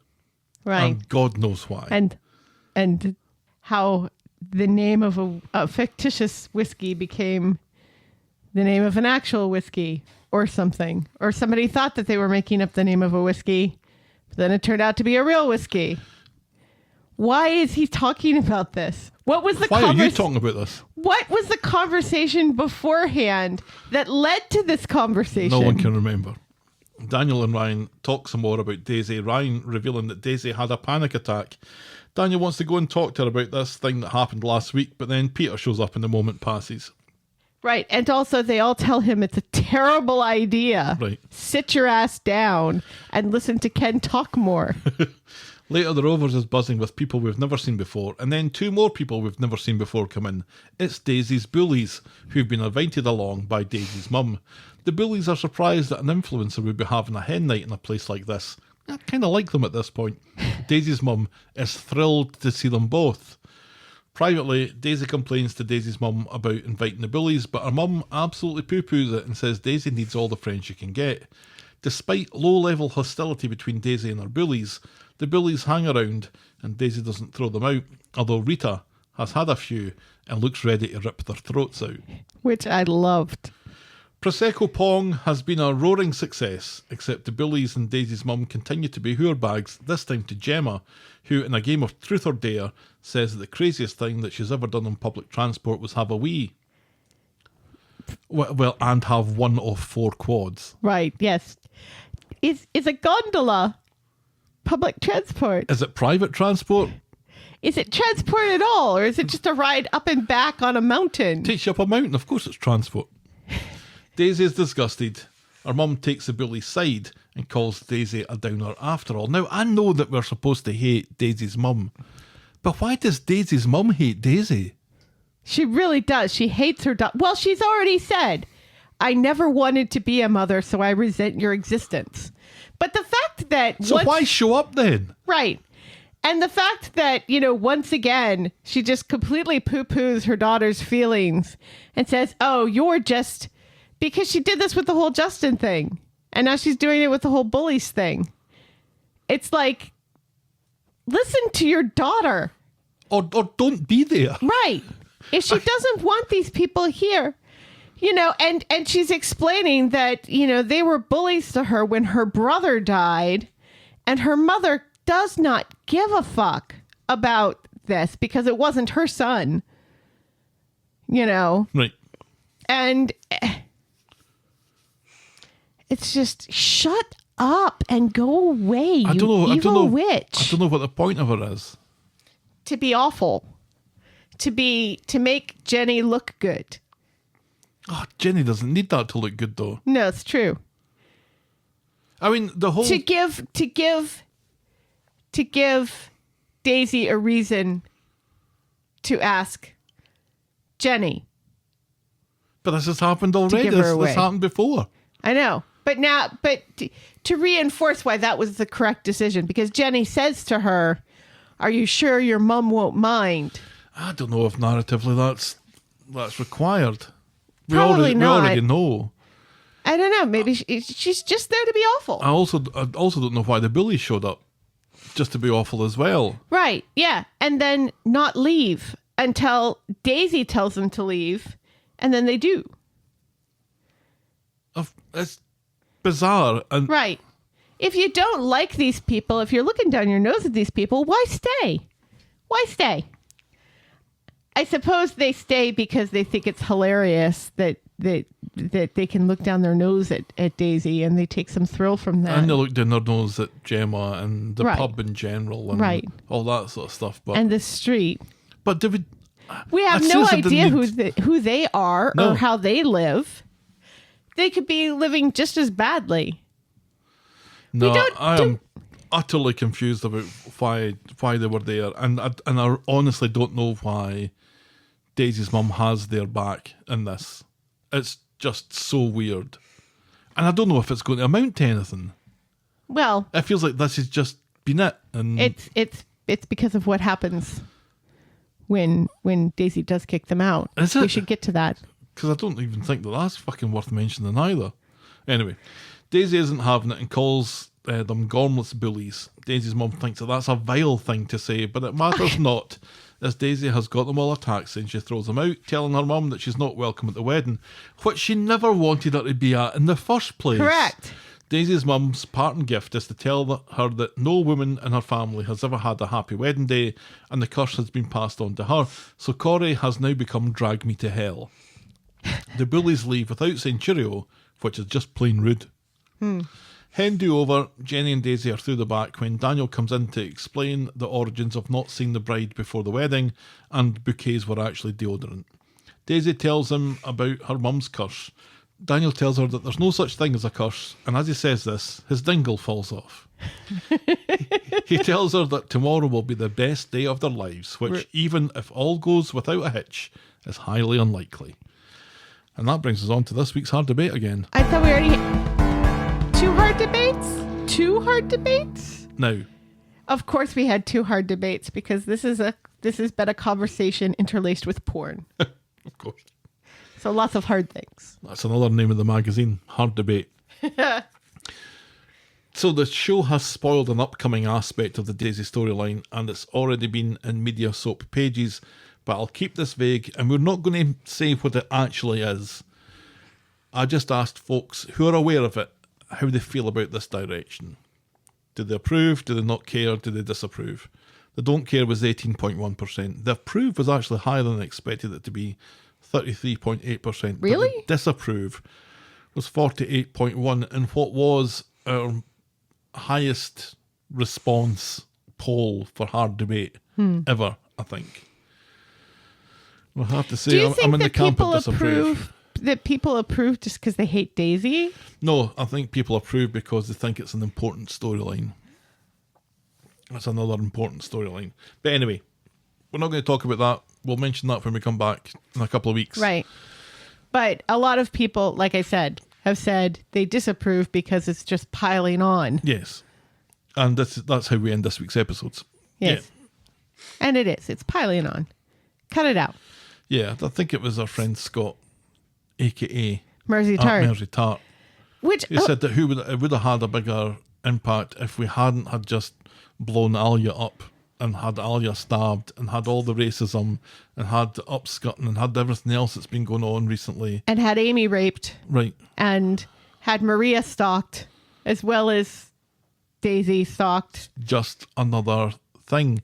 Right. And God knows why. And how the name of a fictitious whiskey became the name of an actual whiskey or something. Or somebody thought that they were making up the name of a whiskey, but then it turned out to be a real whiskey. Why is he talking about this? What was the Why are you talking about this? What was the conversation beforehand that led to this conversation? No one can remember. Daniel and Ryan talk some more about Daisy, Ryan revealing that Daisy had a panic attack. Daniel wants to go and talk to her about this thing that happened last week, but then Peter shows up and the moment passes. Right. And also they all tell him it's a terrible idea. Right. Sit your ass down and listen to Ken talk more. Later, the Rovers is buzzing with people we've never seen before, and then 2 more people we've never seen before come in. It's Daisy's bullies, who've been invited along by Daisy's mum. The bullies are surprised that an influencer would be having a hen night in a place like this. I kind of like them at this point. Daisy's mum is thrilled to see them both. Privately, Daisy complains to Daisy's mum about inviting the bullies, but her mum absolutely poo-poos it and says Daisy needs all the friends she can get. Despite low-level hostility between Daisy and her bullies, the bullies hang around and Daisy doesn't throw them out, although Rita has had a few and looks ready to rip their throats out. Which I loved. Prosecco Pong has been a roaring success, except the bullies and Daisy's mum continue to be whorebags, this time to Gemma, who in a game of Truth or Dare says that the craziest thing that she's ever done on public transport was have a wee. Well, and have one of 4 quads. Right. Yes. Is a gondola public transport? Is it private transport? Is it transport at all? Or is it just a ride up and back on a mountain? Takes you up a mountain, of course it's transport. Daisy is disgusted. Her mum takes the bully's side and calls Daisy a downer after all. Now, I know that we're supposed to hate Daisy's mum, but why does Daisy's mum hate Daisy? She really does. She hates her daughter. Well, she's already said, I never wanted to be a mother, so I resent your existence. But the fact that... So why show up then? Right. And the fact that, once again, she just completely poo-poos her daughter's feelings and says, oh, you're just... Because she did this with the whole Justin thing. And now she's doing it with the whole bullies thing. It's like, listen to your daughter. Or don't be there. Right. If she doesn't want these people here, you know, and she's explaining that, you know, they were bullies to her when her brother died, and her mother does not give a fuck about this because it wasn't her son, you know. Right. And it's just, shut up and go away, you evil witch. I don't know what the point of it is. To be awful. To make Jenny look good. Oh, Jenny doesn't need that to look good, though. No, it's true. I mean, the whole... To give Daisy a reason to ask Jenny. But this has happened already. give her away. This happened before. I know. But to reinforce why that was the correct decision, because Jenny says to her, "Are you sure your mum won't mind?" I don't know if narratively that's required. Probably not. We already know. I don't know. Maybe she's just there to be awful. I also don't know why the bullies showed up, just to be awful as well. Right. Yeah. And then not leave until Daisy tells them to leave, and then they do. It's bizarre. And Right. If you don't like these people, if you're looking down your nose at these people, why stay? Why stay? I suppose they stay because they think it's hilarious that they can look down their nose at Daisy, and they take some thrill from that. And they look down their nose at Gemma and the Right. pub in general and Right. all that sort of stuff. But And the street. but David, We have I no seriously didn't idea need- who they are No. or how they live. They could be living just as badly. No, don't- I am utterly confused about why they were there, and I honestly don't know why Daisy's mum has their back in this. It's just so weird, and I don't know if it's going to amount to anything. Well, It feels like this has just been it, and it's because of what happens when Daisy does kick them out. Is We it? should get to that. because I don't even think that's fucking worth mentioning either. Anyway, Daisy isn't having it and calls them gormless bullies. Daisy's mum thinks that that's a vile thing to say, but it matters not, as Daisy has got them all a taxi and she throws them out, telling her mum that she's not welcome at the wedding, which she never wanted her to be at in the first place. Correct. Daisy's mum's parting gift is to tell her that no woman in her family has ever had a happy wedding day, and the curse has been passed on to her, so Corrie has now become drag me to hell. The bullies leave without saying cheerio, which is just plain rude. Hen-do over, Jenny and Daisy are through the back when Daniel comes in to explain the origins of not seeing the bride before the wedding, and bouquets were actually deodorant. Daisy tells him about her mum's curse. Daniel tells her that there's no such thing as a curse, and as he says this, his dingle falls off. He tells her that tomorrow will be the best day of their lives, which, even if all goes without a hitch, is highly unlikely. And that brings us on to this week's hard debate again. I thought we already two hard debates. Two hard debates. Now, Of course, we had two hard debates because this has been a conversation interlaced with porn. of course, So lots of hard things. that's another name of the magazine, Hard Debate. So the show has spoiled an upcoming aspect of the Daisy storyline, and it's already been in media soap pages, but I'll keep this vague, and we're not going to say what it actually is. I just asked folks who are aware of it how they feel about this direction. Do they approve? Do they not care? Do they disapprove? The don't care was 18.1%. The approve was actually higher than I expected it to be, 33.8%. Really? But the disapprove was 48.1%, and what was our highest response poll for hard debate ever, I think. We'll have to say Do you I'm think in the that camp people of disapprove. approve just because they hate Daisy? No, I think people approve because they think it's an important storyline. That's another important storyline. But anyway, we're not going to talk about that. We'll mention that when we come back in a couple of weeks. Right. But a lot of people, like I said, have said they disapprove because it's just piling on. Yes. And that's how we end this week's episodes. Yes. And it is. It's piling on. Cut it out. Yeah, I think it was our friend Scott, a.k.a. Mersey Tart. Mersey Tart. He said that it would have had a bigger impact if we hadn't had just blown Alya up and had Alya stabbed and had all the racism and had the upskirting and had everything else that's been going on recently. And had Amy raped. Right. And had Maria stalked, as well as Daisy stalked. Just another thing.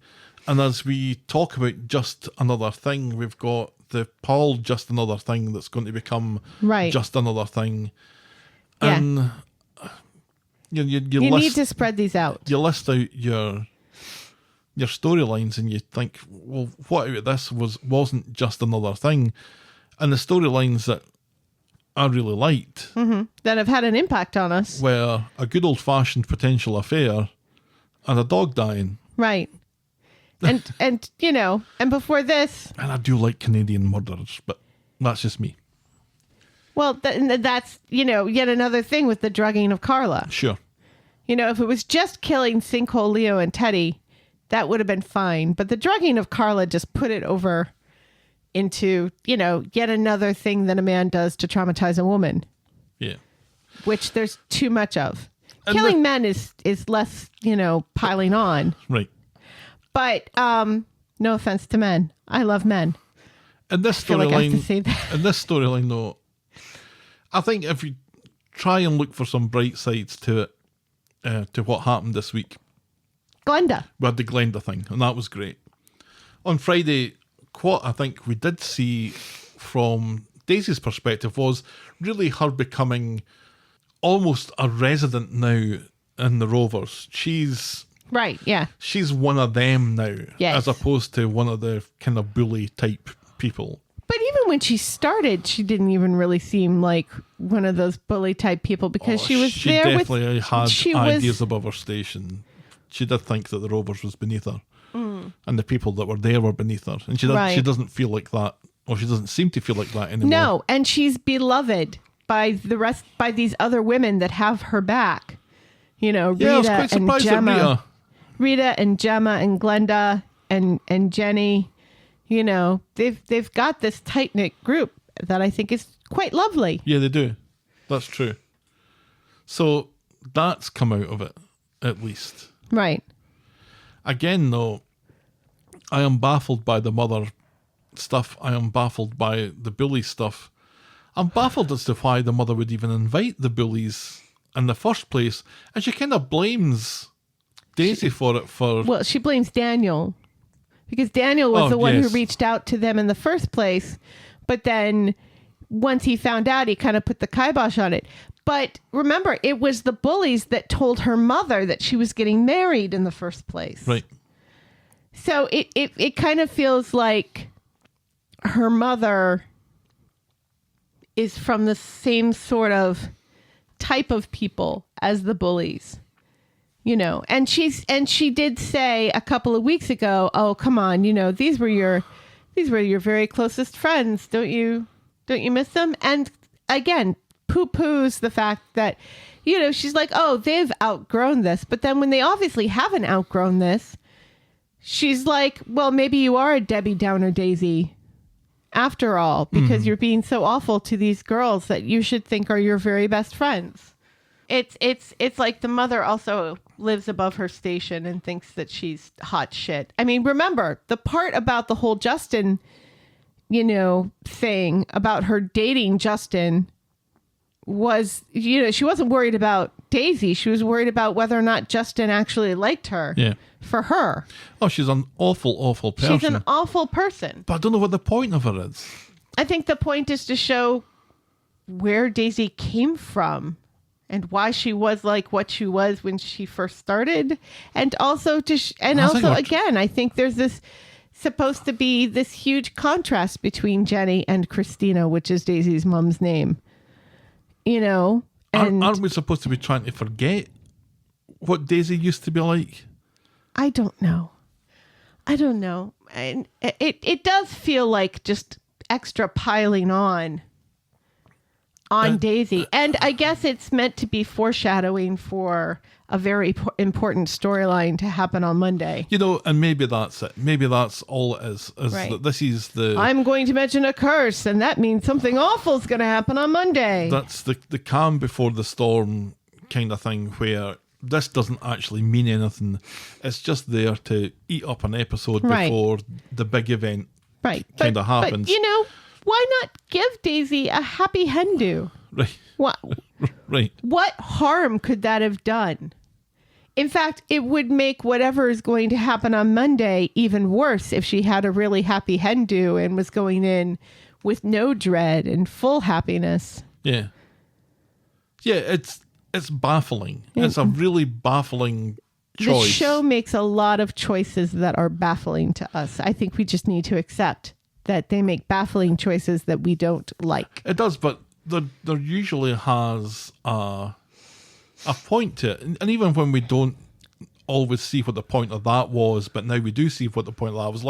And as we talk about just another thing, we've got the Paul just another thing that's going to become just another thing. Yeah. And you need to spread these out. You list out your storylines and you think, well, what out of this wasn't just another thing? And the storylines that I really liked that have had an impact on us were a good old-fashioned potential affair and a dog dying. Right. And and before this... And I do like Canadian murders, but that's just me. Well, that's, yet another thing with the drugging of Carla. Sure. If it was just killing Sinkhole Leo and Teddy, that would have been fine. But the drugging of Carla just put it over into, yet another thing that a man does to traumatize a woman. Yeah. Which there's too much of. And Killing men is less, piling on. Right. But no offense to men. I love men. And this I have to storyline, say that. in this storyline, though, I think if you try and look for some bright sides to it, to what happened this week, Glenda. we had the Glenda thing, and that was great. On Friday, what I think we did see from Daisy's perspective was really her becoming almost a resident now in the Rovers. She's Right, yeah. She's one of them now, Yes. as opposed to one of the kind of bully type people. But even when she started, she didn't even really seem like one of those bully type people because she was she there definitely with... had she ideas was, above her station. She did think that the Rovers was beneath her. And the people that were there were beneath her. And she doesn't feel like that, or she doesn't seem to feel like that anymore. No, and she's beloved by these other women that have her back. Rita I was quite and surprised Gemma. at Rita and Gemma and Glenda and Jenny, they've got this tight-knit group that I think is quite lovely. Yeah, they do. That's true. So that's come out of it, at least. Right. Again, though, I am baffled by the mother stuff. I am baffled by the bully stuff. I'm baffled as to why the mother would even invite the bullies in the first place. And she kind of blames Daisy for it. Well, she blames Daniel because Daniel was the one who yes. reached out to them in the first place. But then once he found out, he kind of put the kibosh on it. But remember, it was the bullies that told her mother that she was getting married in the first place. Right. So it kind of feels like her mother is from the same sort of type of people as the bullies. And she did say a couple of weeks ago, "Oh, come on, these were your very closest friends. Don't you miss them?" And again, poo-poos the fact that, she's like, "Oh, they've outgrown this." But then when they obviously haven't outgrown this, she's like, "Well, maybe you are a Debbie Downer, Daisy, after all, because you're being so awful to these girls that you should think are your very best friends." It's like the mother also lives above her station and thinks that she's hot shit. I mean, remember the part about the whole Justin, thing about her dating Justin was, she wasn't worried about Daisy. She was worried about whether or not Justin actually liked her. Yeah. For her. Oh, she's an awful, awful person. She's an awful person. But I don't know what the point of her is. I think the point is to show where Daisy came from and why she was like what she was when she first started. And also again, I think there's this supposed to be this huge contrast between Jenny and Christina, which is Daisy's mom's name. And Aren't we supposed to be trying to forget what Daisy used to be like? I don't know. And it does feel like just extra piling on on Daisy. And I guess it's meant to be foreshadowing for a very important storyline to happen on Monday. You know, and maybe that's it. Maybe that's all it is Right. that this is the... I'm going to mention a curse, and that means something awful is going to happen on Monday. That's the calm before the storm kind of thing, where this doesn't actually mean anything. It's just there to eat up an episode Right. before the big event Right. kind of happens. But, you know, why not give Daisy a happy hen-do? Right. What, Right. what harm could that have done? In fact, it would make whatever is going to happen on Monday even worse if she had a really happy hen-do and was going in with no dread and full happiness. Yeah. Yeah, it's baffling. It's a really baffling choice. The show makes a lot of choices that are baffling to us. I think we just need to accept that they make baffling choices that we don't like. It does, but there usually has a point to it. And even when we don't always see what the point of that was, but now we do see what the point of that was.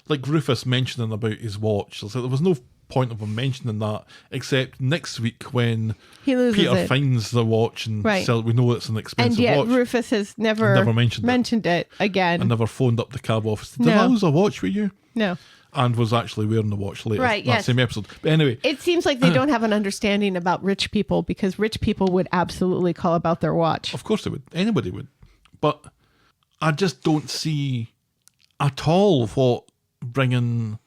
Like Rufus mentioning about his watch. So there was no point of him mentioning that, except next week when He loses Peter it. finds the watch and Right. we know it's an expensive And yet watch. Rufus has never mentioned it again. and never phoned up the cab office. Did No. I lose a watch with you? No. And was actually wearing the watch later. Right, That yes. same episode. But anyway, It seems like they don't have an understanding about rich people, because rich people would absolutely call about their watch. of course they would. Anybody would. But I just don't see at all what bringing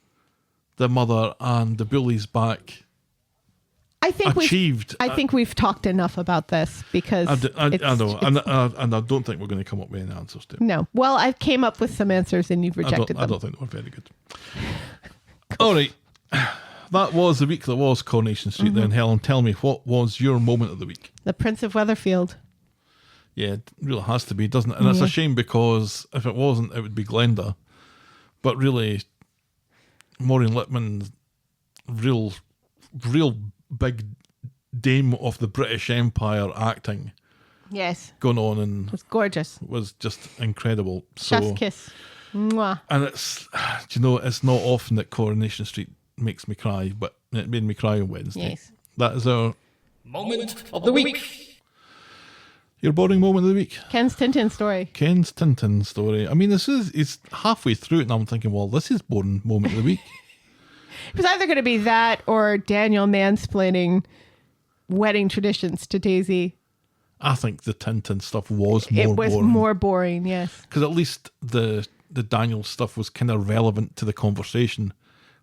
the mother and the bullies back I think achieved. I think we've talked enough about this, because I know. it's- And I don't think we're going to come up with any answers to it. no. Well, I came up with some answers and you've rejected I them. don't think they were very good. All right. That was the week that was Coronation Street then. Helen, tell me, what was your moment of the week? The Prince of Weatherfield. Yeah, it really has to be, doesn't it? And it's a shame, because if it wasn't, it would be Glenda. But really, Maureen Lipman's real big dame of the British Empire acting Yes. going on and It was gorgeous. was just incredible. So, Chef's kiss. Mwah. and it's, do you know, it's not often that Coronation Street makes me cry, but it made me cry on Wednesday. Yes. That is our Moment of the week. your boring moment of the week. Ken's Tintin story. Ken's Tintin story. I mean, it's halfway through it and I'm thinking, well, this is boring moment of the week. It was either going to be that or Daniel mansplaining wedding traditions to Daisy. I think the Tintin stuff was more It was boring. more boring, yes. Because at least the Daniel stuff was kind of relevant to the conversation.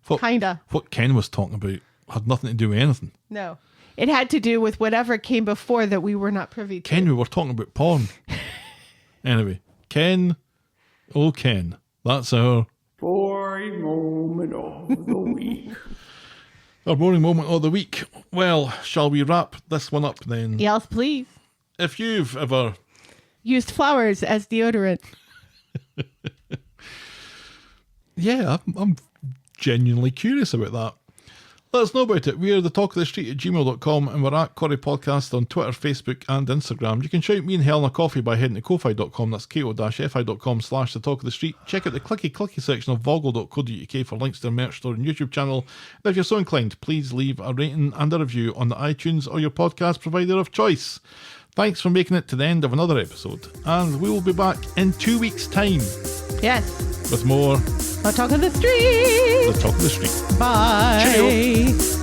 Kinda. What Ken was talking about had nothing to do with anything. No. It had to do with whatever came before that we were not privy to. Ken, we were talking about porn. Anyway, Ken, oh Ken, that's our Boring moment of the week. our boring moment of the week. Well, shall we wrap this one up then? Yes, please. If you've ever Used flowers as deodorant. Yeah, I'm genuinely curious about that. Let us know about it. We're the talk of the street at gmail.com and we're at Corrie Podcast on Twitter, Facebook and Instagram. You can shout me and Helen a coffee by heading to ko-fi.com. That's ko-fi.com/the talk of the street. Check out the clicky section of voggle.co.uk for links to our merch store and YouTube channel. And if you're so inclined, please leave a rating and a review on the iTunes or your podcast provider of choice. Thanks for making it to the end of another episode. And we will be back in 2 weeks' time Yes. with more The Talk of the Street. The Talk of the Street. Bye. Cheerio.